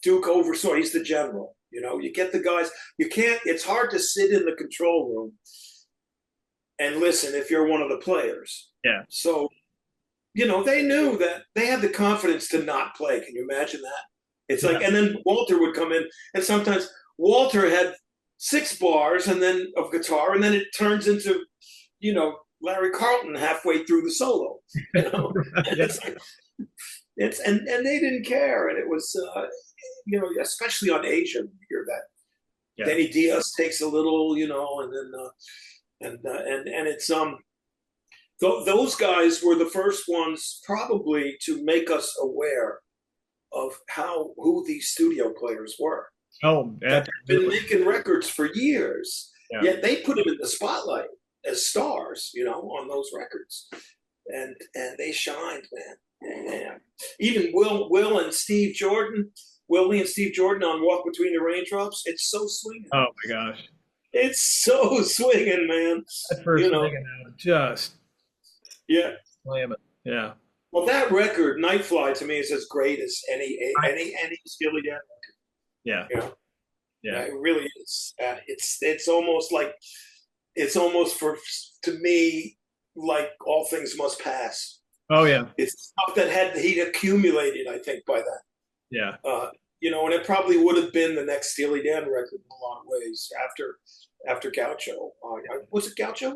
Speaker 2: Duke oversaw. He's the general. You get the guys. You can't. It's hard to sit in the control room and listen if you're one of the players.
Speaker 1: Yeah.
Speaker 2: So, they knew that they had the confidence to not play. Can you imagine that? It's like, and then Walter would come in, and sometimes Walter had 6 bars and then of guitar, and then it turns into, Larry Carlton halfway through the solo. And and they didn't care, and it was, especially on Asia, you hear that. Yeah. Denny Diaz takes a little, and then and it's those guys were the first ones probably to make us aware of who these studio players were.
Speaker 1: Oh,
Speaker 2: they've been making records for years,
Speaker 1: yeah.
Speaker 2: Yet they put them in the spotlight as stars, on those records, and they shined, man. Yeah. Even Willie and Steve Jordan on "Walk Between the Raindrops." It's so swinging.
Speaker 1: Oh my gosh,
Speaker 2: it's so swinging, man.
Speaker 1: That first thing out, just slam it. Yeah.
Speaker 2: Well, that record, Nightfly, to me is as great as any Steely Dan record.
Speaker 1: Yeah.
Speaker 2: Yeah, it really is. It's almost to me like All Things Must Pass.
Speaker 1: Oh yeah.
Speaker 2: It's stuff that he'd accumulated, I think, by that.
Speaker 1: Yeah.
Speaker 2: And it probably would have been the next Steely Dan record in a lot of ways after Gaucho. Was it Gaucho? It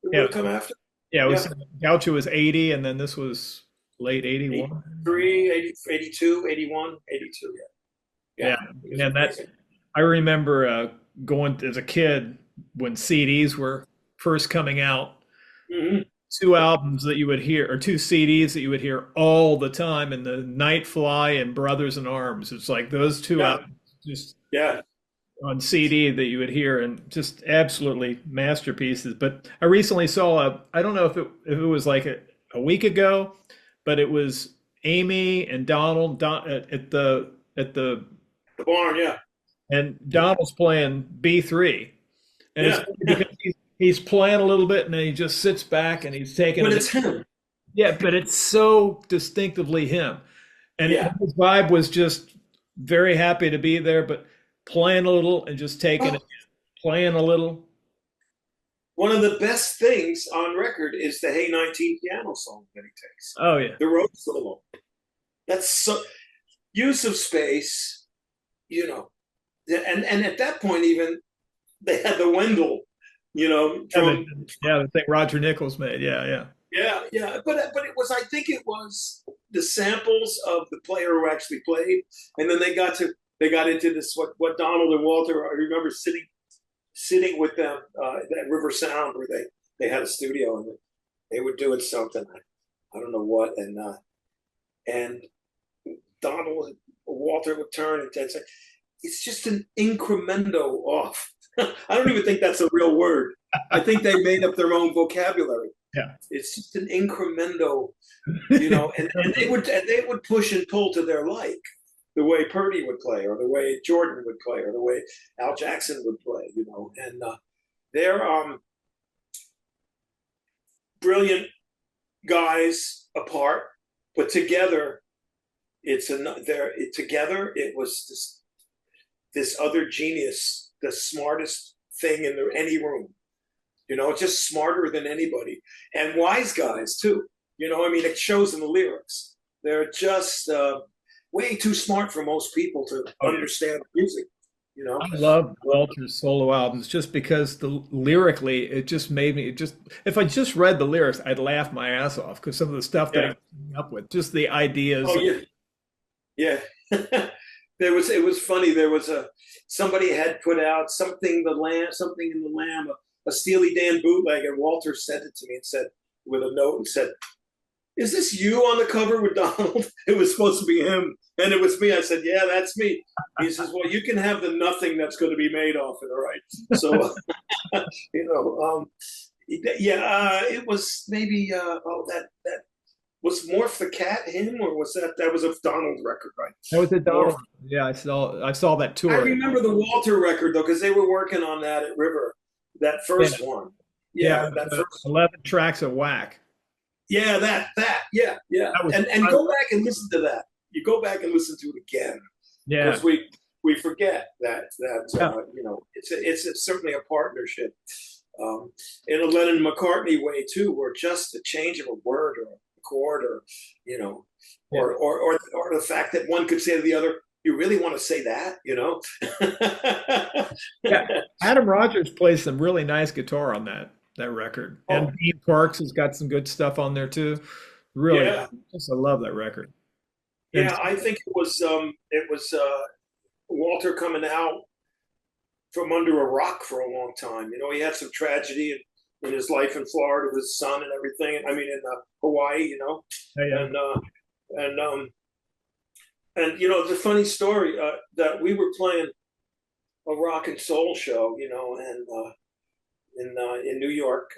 Speaker 2: would
Speaker 1: Yeah,
Speaker 2: have come after?
Speaker 1: yeah. It
Speaker 2: Yeah.
Speaker 1: was Gaucho was 80, and then this was late 81.
Speaker 2: 83, 80, 82, 81, 82. Yeah.
Speaker 1: Yeah,
Speaker 2: Yeah. It was
Speaker 1: and that
Speaker 2: amazing.
Speaker 1: I remember going as a kid when CDs were first coming out.
Speaker 2: Hmm.
Speaker 1: Two albums that you would hear, or two CDs that you would hear all the time, and the Nightfly and Brothers in Arms. It's like those two
Speaker 2: Yeah.
Speaker 1: albums just
Speaker 2: Yeah.
Speaker 1: on CD that you would hear, and just absolutely masterpieces. But I recently saw I don't know if it was like a week ago, but it was Amy and Donald at the
Speaker 2: The barn. Yeah.
Speaker 1: and Donald's playing B3, and it's
Speaker 2: Yeah.
Speaker 1: funny
Speaker 2: Yeah.
Speaker 1: because he's playing a little bit, and then he just sits back and he's taking
Speaker 2: But
Speaker 1: it.
Speaker 2: it's him.
Speaker 1: Yeah, but it's so distinctively him, and
Speaker 2: Yeah.
Speaker 1: his vibe was just very happy to be there, but playing a little and just taking it,
Speaker 2: Oh,
Speaker 1: playing a little.
Speaker 2: one of the best things on record is the Hey 19 piano song that he takes.
Speaker 1: Oh yeah,
Speaker 2: The road solo. That's so use of space, you know. And at that point even they had the Wendell,
Speaker 1: yeah,
Speaker 2: drum.
Speaker 1: the thing Roger Nichols made. Yeah, yeah,
Speaker 2: Yeah, yeah. But it was, I think it was the samples of the player who actually played, and then they got into this what Donald and Walter, I remember sitting with them at River Sound where they had a studio, and they were doing something, I don't know what, and Donald Walter would turn and say, "It's just an incremendo off." I don't even think that's a real word. I think they made up their own vocabulary.
Speaker 1: yeah.
Speaker 2: It's just an incremendo, and they would push and pull to their like, the way Purdy would play, or the way Jordan would play, or the way Al Jackson would play, and they're brilliant guys apart, but together together it was this other genius, the smartest thing in any room. Just smarter than anybody, and wise guys too. I mean, it shows in the lyrics. They're just way too smart for most people to
Speaker 1: Oh, yeah.
Speaker 2: understand music.
Speaker 1: I love Walter's solo albums just because lyrically it just made me if I just read the lyrics I'd laugh my ass off because some of the stuff that he
Speaker 2: Yeah.
Speaker 1: came up with, just the ideas.
Speaker 2: Oh yeah. Yeah. It was funny. There was somebody had put out something in the Lamb, a Steely Dan bootleg, and Walter sent it to me and said, with a note, and said, "Is this you on the cover with Donald?" It was supposed to be him, and it was me. I said, "Yeah, that's me." He says, "Well, you can have the nothing that's going to be made off it, all right?" So, yeah, it was maybe that was Morph the Cat him, or was that was a Donald record, right?
Speaker 1: That was it,
Speaker 2: Morph.
Speaker 1: Donald. Yeah, I saw that
Speaker 2: I
Speaker 1: tour.
Speaker 2: remember the Walter record though, because they were working on that at River, that
Speaker 1: Yeah,
Speaker 2: first one.
Speaker 1: yeah,
Speaker 2: Yeah, that first.
Speaker 1: 11 tracks of whack.
Speaker 2: Yeah, yeah, yeah.
Speaker 1: That was
Speaker 2: And go back and listen to that. You go back and listen to it again,
Speaker 1: yeah,
Speaker 2: because we forget that
Speaker 1: yeah,
Speaker 2: it's certainly a partnership, in a Lennon McCartney way too, where just a change of a word or a chord, or you know,
Speaker 1: yeah.
Speaker 2: or the fact that one could say to the other, "You really want to say that?"
Speaker 1: Yeah. Adam Rogers plays some really nice guitar on that record, and
Speaker 2: Oh
Speaker 1: Dean Parks has got some good stuff on there too. Really,
Speaker 2: yeah,
Speaker 1: just I love that record. And
Speaker 2: yeah. I think it was Walter coming out from under a rock for a long time. He had some tragedy in his life in Florida with his son and everything. I mean, in Hawaii,
Speaker 1: yeah, yeah.
Speaker 2: and and it's a funny story, that we were playing a rock and soul show, and in New York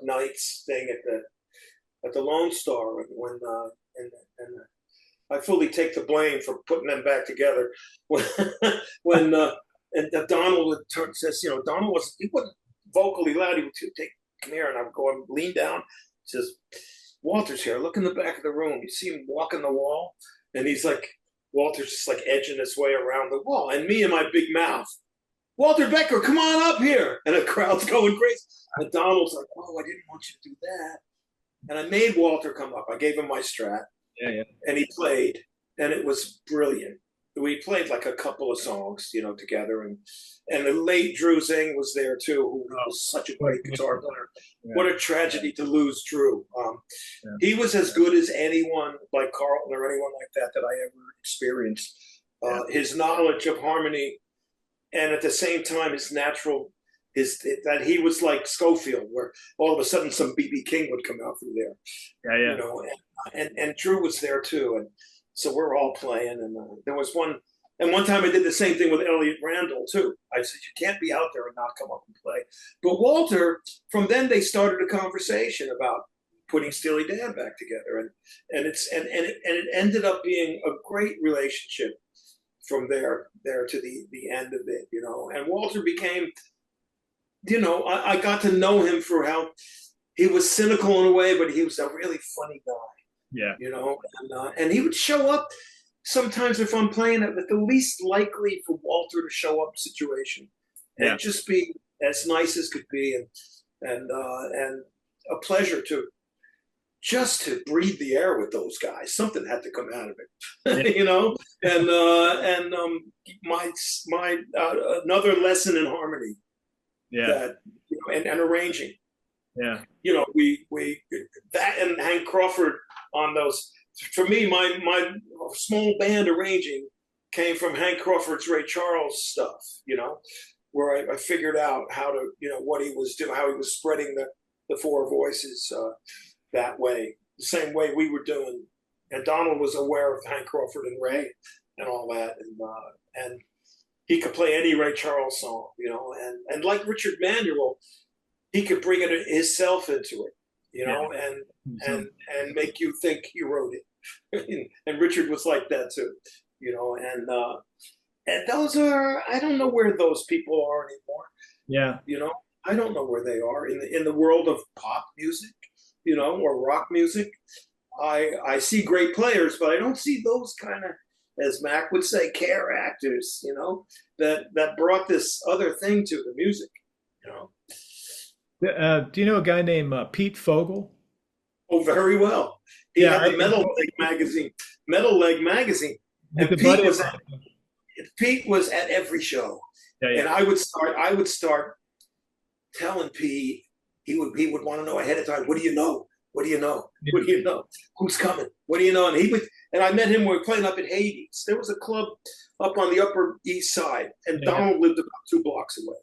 Speaker 2: Nights thing at the Lone Star, and I fully take the blame for putting them back together when when and Donald would turn says, Donald wasn't vocally loud. He would take, "Come here," and I would go and lean down. He says, "Walter's here. Look in the back of the room. You see him walking the wall?" And he's like, Walter's just like edging his way around the wall, and me and my big mouth, "Walter Becker, come on up here!" And the crowd's going crazy. And Donald's like, "Oh, I didn't want you to do that." And I made Walter come up. I gave him my Strat,
Speaker 1: Yeah, yeah.
Speaker 2: and he played, and it was brilliant. It we played like a couple of songs, together, and the late Drew Zing was there too, who was such a great guitar player.
Speaker 1: Yeah.
Speaker 2: What a tragedy to lose Drew. He was as good as anyone like Carlton or anyone like that I ever experienced. His knowledge of harmony, and at the same time his natural, that he was like Schofield, where all of a sudden some B.B. King would come out through there. And Drew was there too, and so we're all playing. And there was one time I did the same thing with Elliot Randall too. I said, you can't be out there and not come up and play. But Walter, from then they started a conversation about putting Steely Dan back together, and it ended up being a great relationship from there to the end of it, And Walter became, I got to know him for how he was cynical in a way, but he was a really funny guy.
Speaker 1: Yeah.
Speaker 2: And he would show up sometimes if I'm playing at the least likely for Walter to show up situation, and just be as nice as could be, and a pleasure to breathe the air with those guys. Something had to come out of it, my another lesson in harmony. That, and arranging. We that and Hank Crawford on those. For me, my small band arranging came from Hank Crawford's Ray Charles stuff, where I figured out how to, what he was doing, how he was spreading the four voices that way, the same way we were doing. And Donald was aware of Hank Crawford and Ray and all that, and he could play any Ray Charles song, and like Richard Manuel, he could bring it himself into it, and make you think he wrote it. And Richard was like that too, and those are, I don't know where those people are anymore. Yeah. I don't know where they are in the world of pop music, or rock music. I see great players, but I don't see those kind of, as Mac would say, care actors, that brought this other thing to the music,
Speaker 1: Do you know a guy named Pete Fogel?
Speaker 2: Oh, very well. He had the Metal Leg magazine. And Pete was at every show. And I would start telling Pete, he would want to know ahead of time, what do you know? What do you know? What do you know? Who's coming? What do you know? And I met him when we were playing up at Hades. There was a club up on the Upper East Side, and Donald lived about 2 blocks away.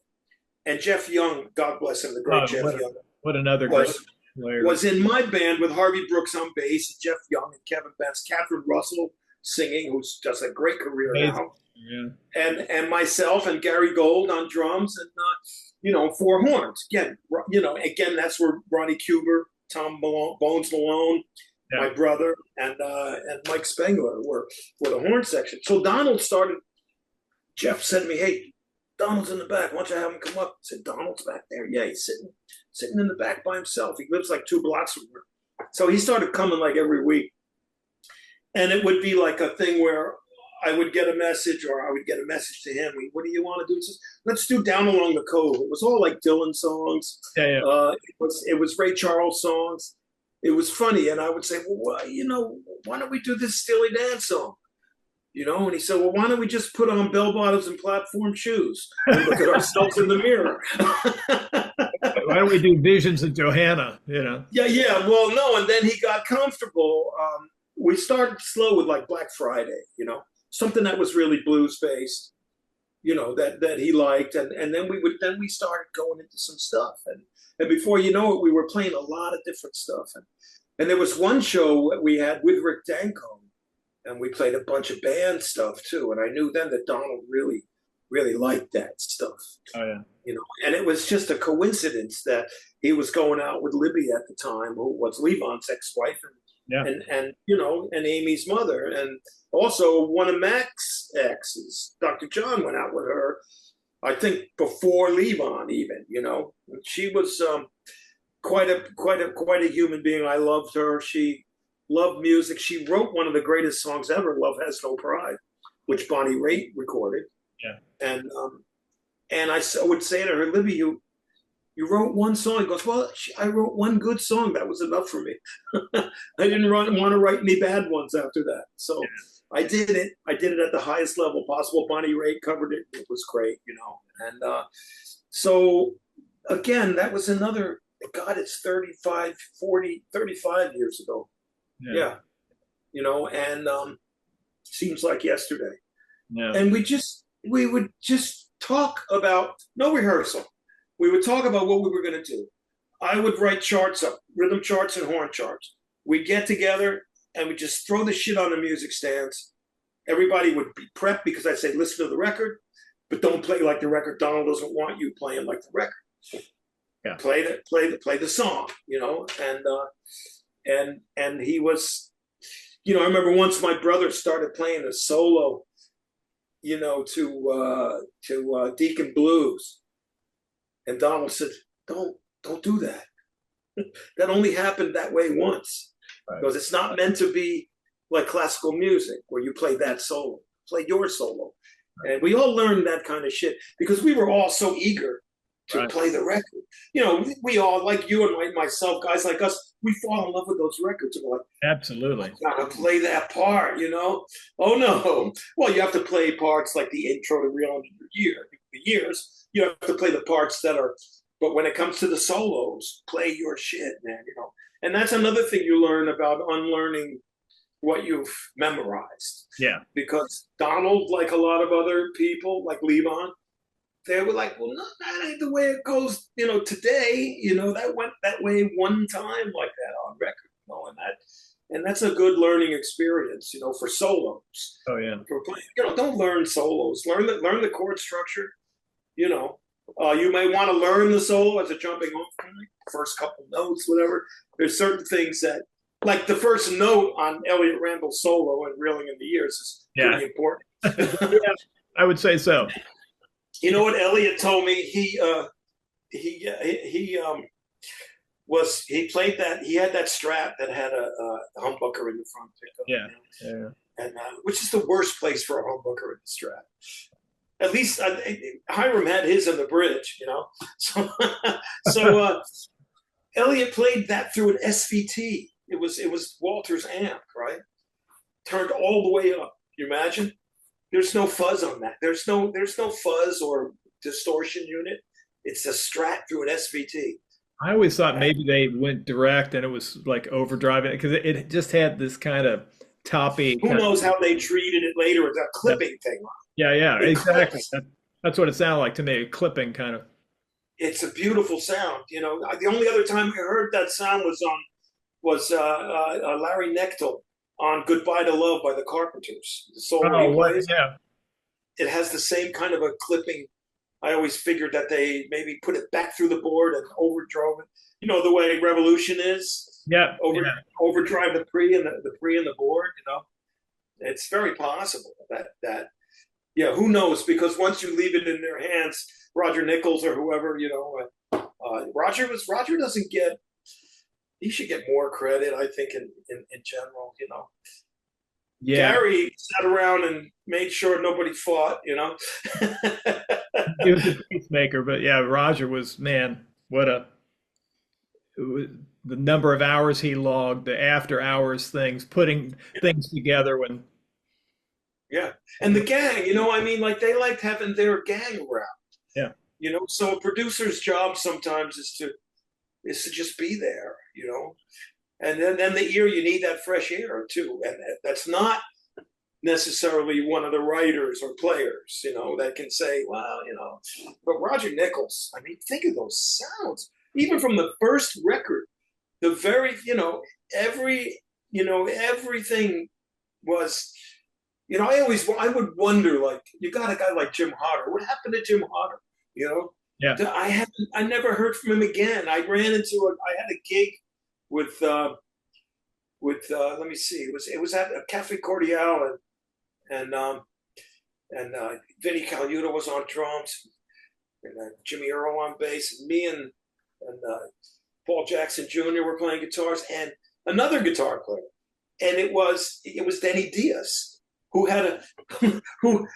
Speaker 2: And Jeff Young, God bless him, the great Jeff Young.
Speaker 1: What another great player.
Speaker 2: Was in my band with Harvey Brooks on bass, Jeff Young and Kevin Betts, Catherine Russell singing, who does a great career now. Yeah. And myself and Gary Gold on drums, and 4 horns. Again, that's where Ronnie Kooper, Tom Bones Malone, my brother, and Mike Spengler were the horn section. So Donald started. Jeff said to me, "Hey, Donald's in the back. Why don't you have him come up?" I said, "Donald's back there." Yeah, he's sitting in the back by himself. He lives like 2 blocks from here. So he started coming like every week, and it would be like a thing where I would get a message, or I would get a message to him. What do you want to do? He says, "Let's do Down Along the Cove." It was all like Dylan songs. It was Ray Charles songs. It was funny, and I would say, "Well, why don't we do this Steely Dan song?" And he said, "Well, why don't we just put on bell bottoms and platform shoes and look at ourselves in the mirror?"
Speaker 1: Why don't we do Visions of Johanna?
Speaker 2: Yeah. Well, no, and then he got comfortable. We started slow with like Black Friday, something that was really blues based, that he liked, and then we started going into some stuff, and before you know it, we were playing a lot of different stuff, and there was one show that we had with Rick Danko, and we played a bunch of band stuff too, and I knew then that Donald really, really liked that stuff.
Speaker 1: Oh yeah.
Speaker 2: And it was just a coincidence that he was going out with Libby at the time, who was Levon's ex-wife, and Amy's mother, and also one of Mac's exes, Dr. John, went out with her, I think before Levon even, she was quite a human being. I loved her. She loved music. She wrote one of the greatest songs ever, "Love Has No Pride," which Bonnie Raitt recorded.
Speaker 1: Yeah.
Speaker 2: And I would say to her, "Libby, you wrote one song. He goes, well, I wrote one good song. That was enough for me. I didn't want to write any bad ones after that. So I did it. I did it at the highest level possible. Bonnie Raitt covered it. It was great, And so, again, that was another, God, it's 35 years ago. Yeah. And seems like yesterday. Yeah. And we would just talk about, no rehearsal. We would talk about what we were going to do. I would write charts up, rhythm charts and horn charts. We'd get together and we'd just throw the shit on the music stands. Everybody would be prepped because I'd say, listen to the record, but don't play like the record. Donald doesn't want you playing like the record. Yeah. Play the song, and he was, I remember once my brother started playing a solo, to Deacon Blues. And Donald said, don't do that. That only happened that way once. Right. Because it's not meant to be like classical music where you play that solo. Play your solo. Right. And we all learned that kind of shit because we were all so eager to play the record. We all, like you and myself, guys like us, we fall in love with those records. And we're like,
Speaker 1: absolutely.
Speaker 2: I gotta play that part, Oh no. Well, you have to play parts like the intro to Real Under Your Years. You have to play the parts that are, but when it comes to the solos, play your shit, man, And that's another thing you learn about unlearning what you've memorized. Yeah. Because Donald, like a lot of other people, like Levon, they were like, well, no, that ain't the way it goes, today, that went that way one time like that on record, and that's a good learning experience, for solos. Oh yeah. For playing, don't learn solos. Learn the chord structure. You may want to learn the solo as a jumping off point, first couple notes, whatever. There's certain things that, like the first note on Elliott Randall's solo and Reeling in the Years is pretty important.
Speaker 1: Yeah, I would say so.
Speaker 2: You know what Elliott told me? He played that. He had that Strat that had a humbucker in the front pickup. Yeah. And which is the worst place for a humbucker in the Strat. At least Hiram had his in the bridge, So Elliott played that through an SVT. It was Walter's amp, right? Turned all the way up. You imagine? There's no fuzz on that. There's no fuzz or distortion unit. It's a Strat through an SVT.
Speaker 1: I always thought maybe they went direct and it was like overdriving because it just had this kind of toppy.
Speaker 2: Who knows how they treated it later with that clipping thing?
Speaker 1: Yeah, exactly. That's what it sounded like to me, clipping kind of.
Speaker 2: It's a beautiful sound. The only other time I heard that sound was Larry Knechtel on Goodbye to Love by the Carpenters. The solo he plays. Yeah. It has the same kind of a clipping. I always figured that they maybe put it back through the board and overdrove it. The way Revolution is. Yeah. Overdrive the pre and the board, It's very possible that who knows? Because once you leave it in their hands, Roger Nichols or whoever, Roger doesn't get. He should get more credit, I think, in general. Yeah. Gary sat around and made sure nobody fought. He
Speaker 1: was a peacemaker, but yeah, Roger was, man, the number of hours he logged, the after hours things, putting things together when.
Speaker 2: Yeah. And the gang, they liked having their gang around. Yeah. So a producer's job sometimes is to just be there, And then the ear, you need that fresh air too. And that's not necessarily one of the writers or players, that can say, well, but Roger Nichols, think of those sounds, even from the first record, the very, everything was, I would wonder, like, you got a guy like Jim Hodder. What happened to Jim Hodder? Yeah. I never heard from him again. I had a gig with let me see, it was at a Cafe Cordial and Vinny Caluta was on drums and Jimmy Earl on bass and me and Paul Jackson Jr. were playing guitars and another guitar player, and it was Denny Diaz who had who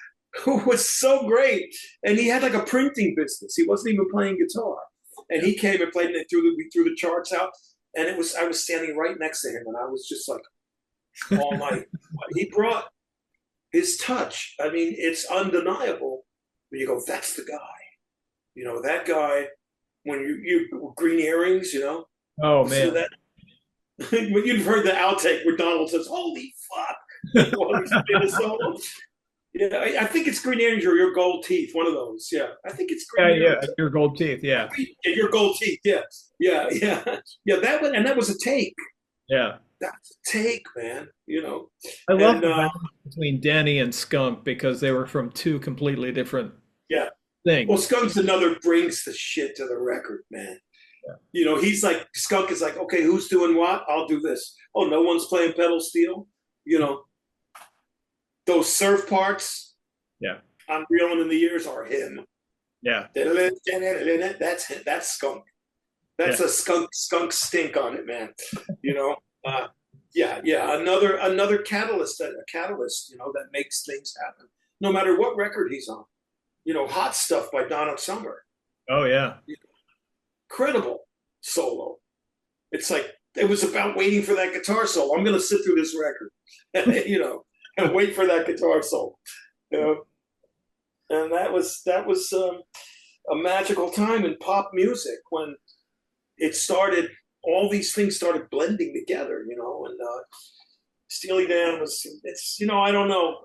Speaker 2: was so great, and he had like a printing business. He wasn't even playing guitar, And he came and played, and we threw the charts out. And I was standing right next to him, and I was just like, all night. He brought his touch. I mean, it's undeniable. When you go, that's the guy. You know, that guy, when you green earrings, you know.
Speaker 1: Oh, man.
Speaker 2: That, when you've heard the outtake where Donald says, holy fuck, while he's playing a solo. Yeah, I think it's green earrings or your gold teeth, one of those. Yeah, I think it's green earrings.
Speaker 1: Your gold teeth, yeah.
Speaker 2: Your gold teeth, yeah. That was a take.
Speaker 1: Yeah.
Speaker 2: That's a take, man. You know.
Speaker 1: I love the balance between Denny and Skunk because they were from two completely different things.
Speaker 2: Well, Skunk's brings the shit to the record, man. Yeah. You know, Skunk is like, okay, who's doing what? I'll do this. Oh, no one's playing pedal steel. You know, those surf parts.
Speaker 1: Yeah.
Speaker 2: I'm reeling in the ears are him.
Speaker 1: Yeah.
Speaker 2: That's Skunk. That's a skunk stink on it, man. You know. Another catalyst, you know, that makes things happen. No matter what record he's on. You know, Hot Stuff by Donna Summer.
Speaker 1: Oh yeah.
Speaker 2: Incredible solo. It's like it was about waiting for that guitar solo. I'm gonna sit through this record, you know, and wait for that guitar solo. You know? And that was a magical time in pop music when it started. All these things started blending together, you know, and Steely Dan it's, you know, I don't know.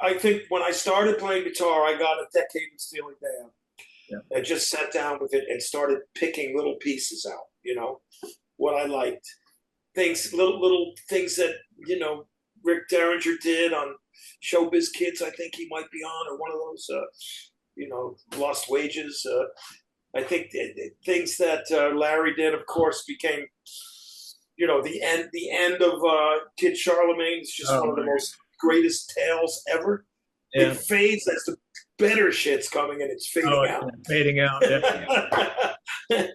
Speaker 2: I think when I started playing guitar, I got a decade of Steely Dan. Yeah. I just sat down with it and started picking little pieces out, you know, what I liked. Little things that, you know, Rick Derringer did on Showbiz Kids, I think he might be on, or one of those, you know, Lost Wages, I think things that Larry did, of course, became, you know, the end of Kid Charlemagne is just one of the most greatest tales ever. Yeah. It fades as the better shit's coming and it's fading out.
Speaker 1: Fading out. Yeah.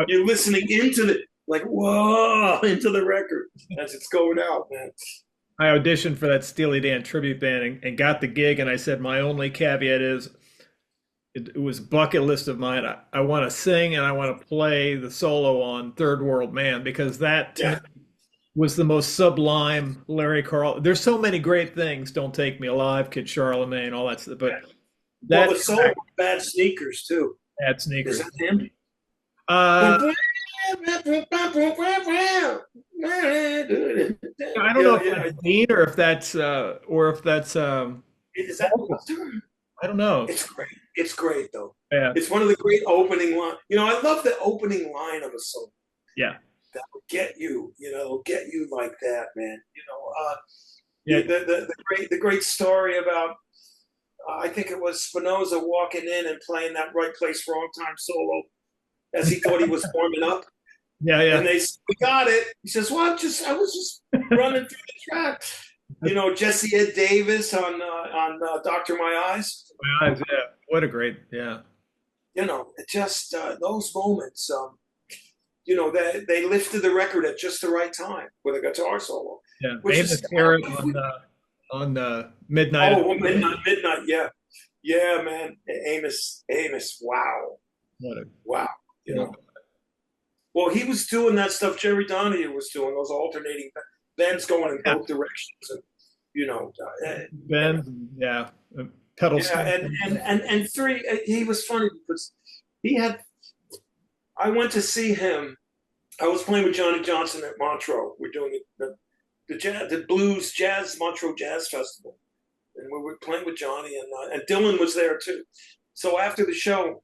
Speaker 2: You're listening into the record as it's going out, man.
Speaker 1: I auditioned for that Steely Dan tribute band and got the gig, and I said my only caveat is, it was a bucket list of mine. I want to sing and I want to play the solo on Third World Man because that was the most sublime Larry Carl. There's so many great things. Don't Take Me Alive, Kid Charlemagne, all that stuff. But
Speaker 2: the solo Bad Sneakers too.
Speaker 1: Bad Sneakers.
Speaker 2: Is that him?
Speaker 1: I don't know if that's Dean or if that's
Speaker 2: is that?
Speaker 1: I don't know.
Speaker 2: It's great. It's great though.
Speaker 1: Yeah.
Speaker 2: It's one of the great opening lines. You know, I love the opening line of a song.
Speaker 1: Yeah.
Speaker 2: That will get you. You know, it'll get you like that, man. You know, the great story about. I think it was Spinoza walking in and playing that Right Place, Wrong Time solo, as he thought he was warming up.
Speaker 1: Yeah.
Speaker 2: And they said, we got it. He says, well, I was just running through the track. You know, Jesse Ed Davis on Doctor My Eyes.
Speaker 1: My Eyes, yeah. What a great, yeah.
Speaker 2: You know, just those moments, you know, they lifted the record at just the right time with a guitar solo.
Speaker 1: Yeah, Amos Garrett on Midnight.
Speaker 2: Oh, Midnight, yeah. Yeah, man. Amos, wow. Wow. You know. Well, he was doing that stuff Jerry Donahue was doing, those alternating bends going in both directions, and you know,
Speaker 1: bends, pedals.
Speaker 2: Yeah, and three. He was funny because I went to see him. I was playing with Johnny Johnson at Montreux. We're doing the blues jazz Montreux Jazz Festival, and we were playing with Johnny, and Dylan was there too. So after the show,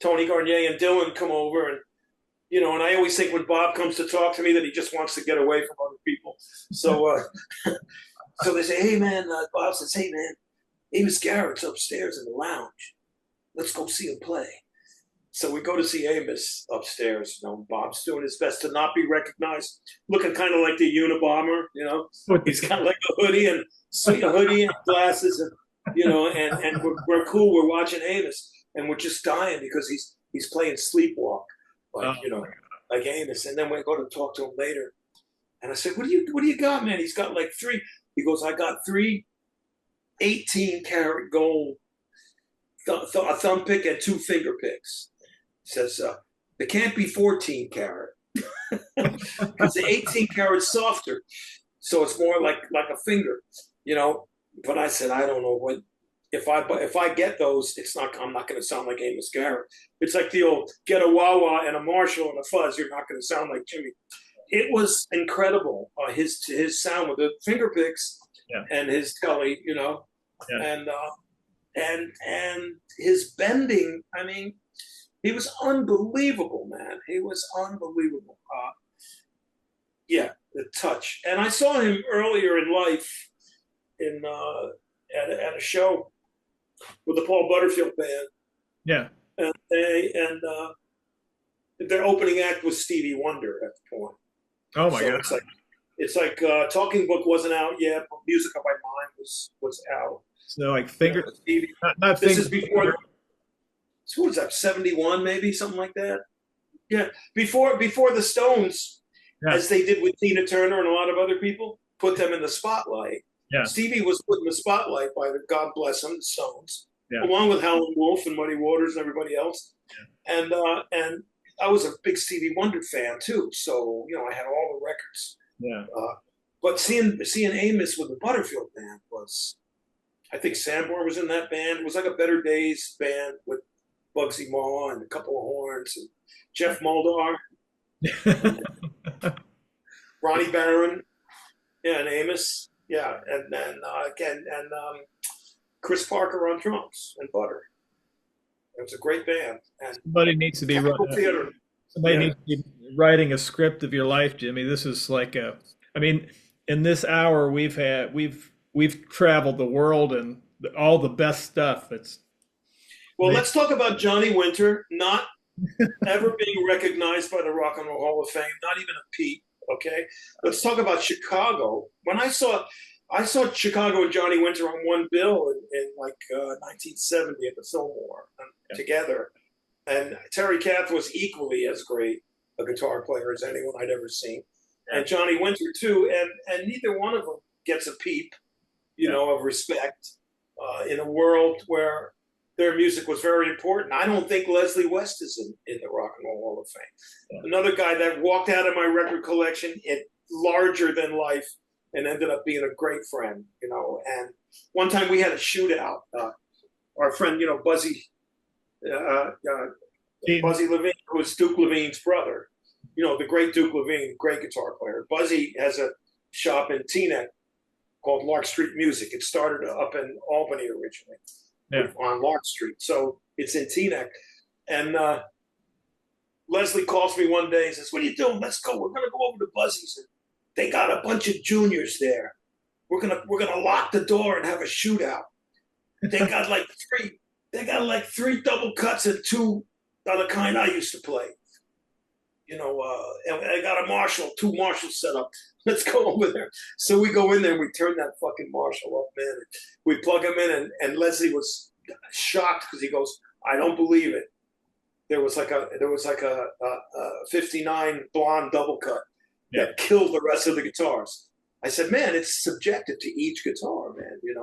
Speaker 2: Tony Garnier and Dylan come over and. You know, and I always think when Bob comes to talk to me that he just wants to get away from other people. So so they say, hey, man, Bob says, hey, man, Amos Garrett's upstairs in the lounge. Let's go see him play. So we go to see Amos upstairs. You know, Bob's doing his best to not be recognized, looking kind of like the Unabomber, you know. He's got like a hoodie and glasses, and, you know, and we're cool. We're watching Amos, and we're just dying because he's playing Sleepwalk. Like, you know, like Amos. And then we go to talk to him later. And I said, what do you got, man? He's got like 3. He goes, I got 3 18-karat gold a thumb pick and 2 finger picks. Says it can't be 14 carat because the 18 carat's softer, so it's more like a finger, you know. But I said I don't know what if I get those, I'm not going to sound like Amos Garrett. It's like the old get a wah wah and a Marshall and a fuzz. You're not going to sound like Jimmy. It was incredible. His sound with the finger picks and his telly, you know, and his bending. I mean, he was unbelievable, man. He was unbelievable. The touch. And I saw him earlier in life at a show with the Paul Butterfield band.
Speaker 1: Yeah.
Speaker 2: And their opening act was Stevie Wonder at the point.
Speaker 1: Oh my God.
Speaker 2: It's like Talking Book wasn't out yet, but Music on My Mind was out.
Speaker 1: So like finger,
Speaker 2: Stevie.
Speaker 1: not
Speaker 2: this
Speaker 1: finger.
Speaker 2: Is before. What was that? 71, maybe something like that. Yeah, before the Stones, as they did with Tina Turner and a lot of other people, put them in the spotlight. Yeah. Stevie was put in the spotlight by the God bless them, the Stones, along with Howlin' Wolf and Muddy Waters and everybody else. Yeah. And I was a big Stevie Wonder fan too, so you know I had all the records. Yeah. But seeing Amos with the Butterfield band was, I think Sanborn was in that band. It was like a Better Days band with Bugsy Maw and a couple of horns and Jeff Muldaur, Ronnie Barron, and Amos, and then Chris Parker on drums and Butter. It was a great band. And
Speaker 1: somebody needs to be needs to be writing a script of your life, Jimmy. This is like in this hour we've traveled the world and all the best stuff.
Speaker 2: Let's talk about Johnny Winter not ever being recognized by the Rock and Roll Hall of Fame, not even a peep. Okay, let's talk about Chicago. When I saw Chicago and Johnny Winter on one bill in 1970 at the Fillmore together, and Terry Kath was equally as great a guitar player as anyone I'd ever seen, and Johnny Winter too, and neither one of them gets a peep, of respect in a world where their music was very important. I don't think Leslie West is in the Rock and Roll Hall of Fame. Yeah. Another guy that walked out of my record collection larger than life and ended up being a great friend, And one time we had a shootout. Our friend, Buzzy Levine, who was Duke Levine's brother, the great Duke Levine, great guitar player. Buzzy has a shop in Teaneck called Lark Street Music. It started up in Albany originally. On Lark Street. So it's in Teaneck. And Leslie calls me one day and says, "What are you doing? Let's go. We're going to go over to Buzzy's. And they got a bunch of juniors there. We're gonna lock the door and have a shootout. They got like three double cuts and 2 of the kind I used to play. And I got a Marshall, 2 Marshalls set up. Let's go over there." So we go in there and we turn that fucking Marshall up, man. We plug him in, and Leslie was shocked because he goes, "I don't believe it. There was like a 59 blonde double cut that killed the rest of the guitars." I said, "Man, it's subjective to each guitar, man. He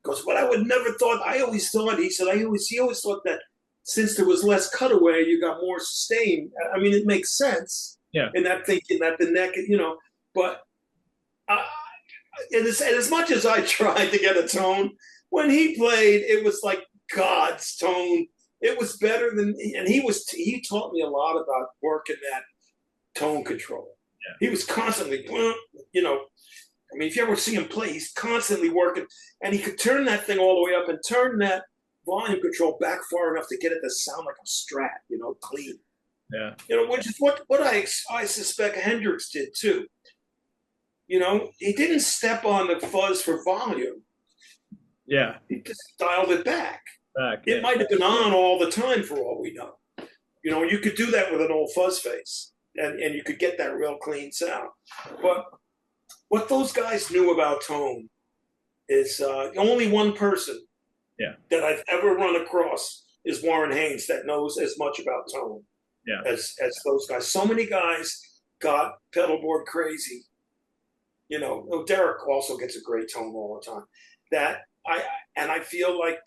Speaker 2: goes, "But I would never thought. I always thought." He said, he always thought that since there was less cutaway, you got more sustain. I mean, it makes sense. Yeah. In that thinking that the neck, but and as much as I tried to get a tone, when he played, it was like God's tone. It was better than, and he taught me a lot about working that tone control. Yeah. He was constantly, I mean, if you ever see him play, he's constantly working, and he could turn that thing all the way up and turn that volume control back far enough to get it to sound like a Strat, clean. Yeah. Which is what I suspect Hendrix did too. He didn't step on the fuzz for volume. Yeah. He just dialed it back. It might have been on all the time for all we know. You could do that with an old fuzz face and you could get that real clean sound. But what those guys knew about tone is only one person that I've ever run across is Warren Haynes that knows as much about tone as those guys. So many guys got pedalboard crazy. Derek also gets a great tone all the time. I feel like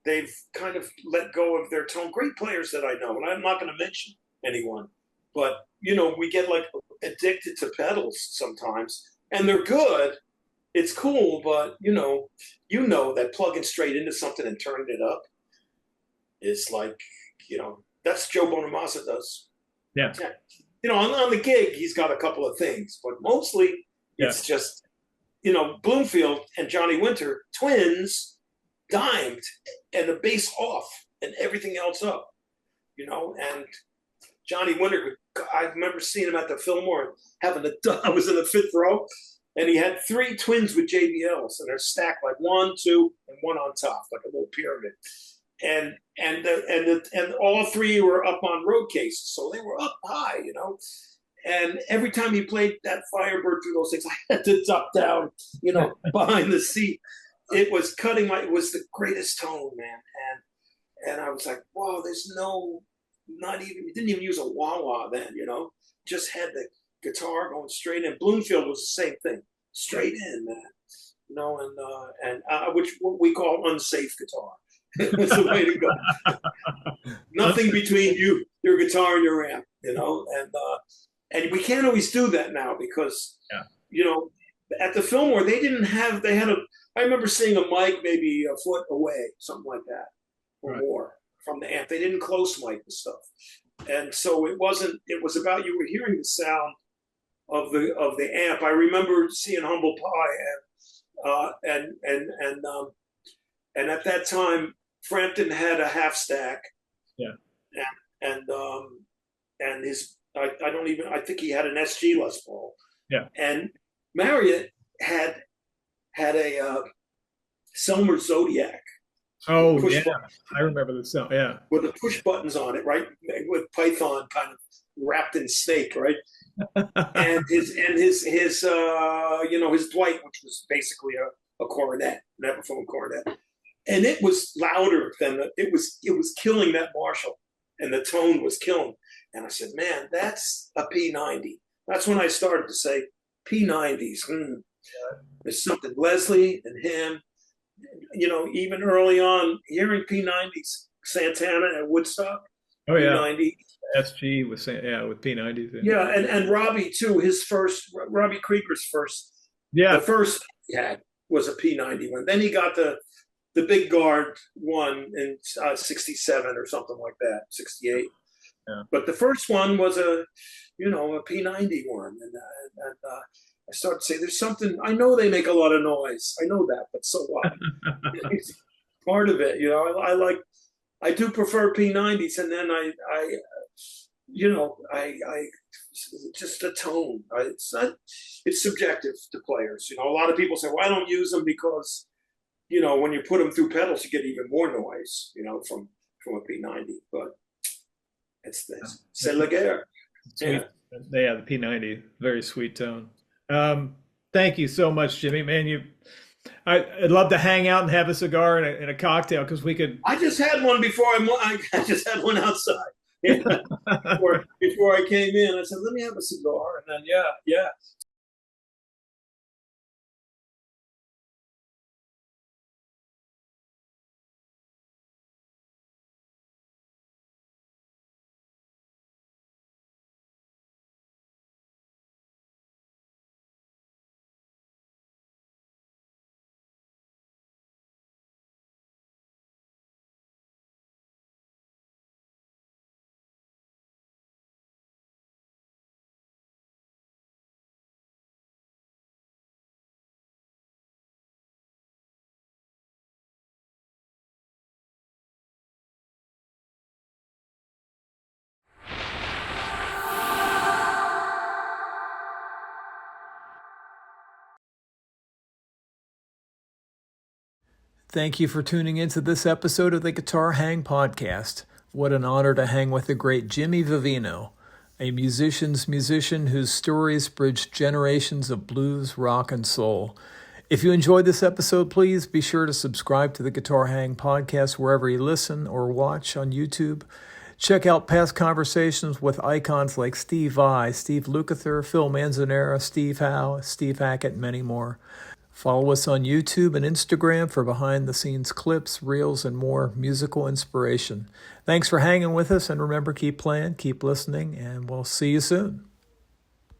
Speaker 2: they've kind of let go of their tone. Great players that I know, and I'm not going to mention anyone, but we get like addicted to pedals sometimes, and they're good. It's cool, but that plugging straight into something and turning it up is like, that's Joe Bonamassa does.
Speaker 1: Yeah.
Speaker 2: On the gig, he's got a couple of things, but mostly it's just, Bloomfield and Johnny Winter, twins, dimed, and the bass off and everything else up, and Johnny Winter, I remember seeing him at the Fillmore I was in the fifth row, and he had three twins with JBLs, and they're stacked like 1, 2, and one on top, like a little pyramid. And all three were up on road cases, so they were up high, And every time he played that Firebird through those things, I had to duck down, behind the seat. It was it was the greatest tone, man. And I was like, wow, there's you didn't even use a wah-wah then, just had the guitar going straight in. Bloomfield was the same thing, straight in, man. Which what we call unsafe guitar. It's the way to go. Nothing between your guitar and your amp, and we can't always do that now because, at the Fillmore, I remember seeing a mic maybe a foot away, something like that, or more from the amp. They didn't close mic the stuff. And so it was about, you were hearing the sound of the amp. I remember seeing Humble Pie and at that time, Frampton had a half stack.
Speaker 1: Yeah.
Speaker 2: And his, I think he had an SG Les Paul.
Speaker 1: Yeah.
Speaker 2: And Marriott had a Selmer Zodiac.
Speaker 1: Oh, yeah. I remember the sound. Yeah.
Speaker 2: With the push buttons on it, right? With Python kind of wrapped in snake, right? and his Dwight, which was basically a cornet, an Epiphone cornet. And it was louder than it was killing that Marshall, and the tone was killing. And I said, man, that's a P90. That's when I started to say P90s. There's something. Leslie and him, even early on, hearing P90s, Santana at Woodstock.
Speaker 1: Oh yeah,
Speaker 2: P90.
Speaker 1: SG with P90s.
Speaker 2: Yeah, and Robbie too. Robbie Krieger's first.
Speaker 1: Yeah,
Speaker 2: the first he had was a P90 one. Then he got the big guard one in 67 or something like that, 68.
Speaker 1: Yeah.
Speaker 2: But the first one was a P90 one, and I started to say, "There's something." I know they make a lot of noise. I know that, but so what? It's part of it, I do prefer P90s, and then I just the tone. It's subjective to players. A lot of people say, "Well, I don't use them because." When you put them through pedals, you get even more noise, from a P90. But it's this. C'est la guerre.
Speaker 1: Yeah, the P90, very sweet tone. Thank you so much, Jimmy. Man, I'd love to hang out and have a cigar and a cocktail because we could.
Speaker 2: I just had one before I just had one outside. Before I came in, I said, "Let me have a cigar," and then yeah.
Speaker 1: Thank you for tuning into this episode of the Guitar Hang Podcast. What an honor to hang with the great Jimmy Vivino, a musician's musician whose stories bridge generations of blues, rock, and soul. If you enjoyed this episode, please be sure to subscribe to the Guitar Hang Podcast wherever you listen or watch on YouTube. Check out past conversations with icons like Steve Vai, Steve Lukather, Phil Manzanera, Steve Howe, Steve Hackett, and many more. Follow us on YouTube and Instagram for behind-the-scenes clips, reels, and more musical inspiration. Thanks for hanging with us, and remember, keep playing, keep listening, and we'll see you soon.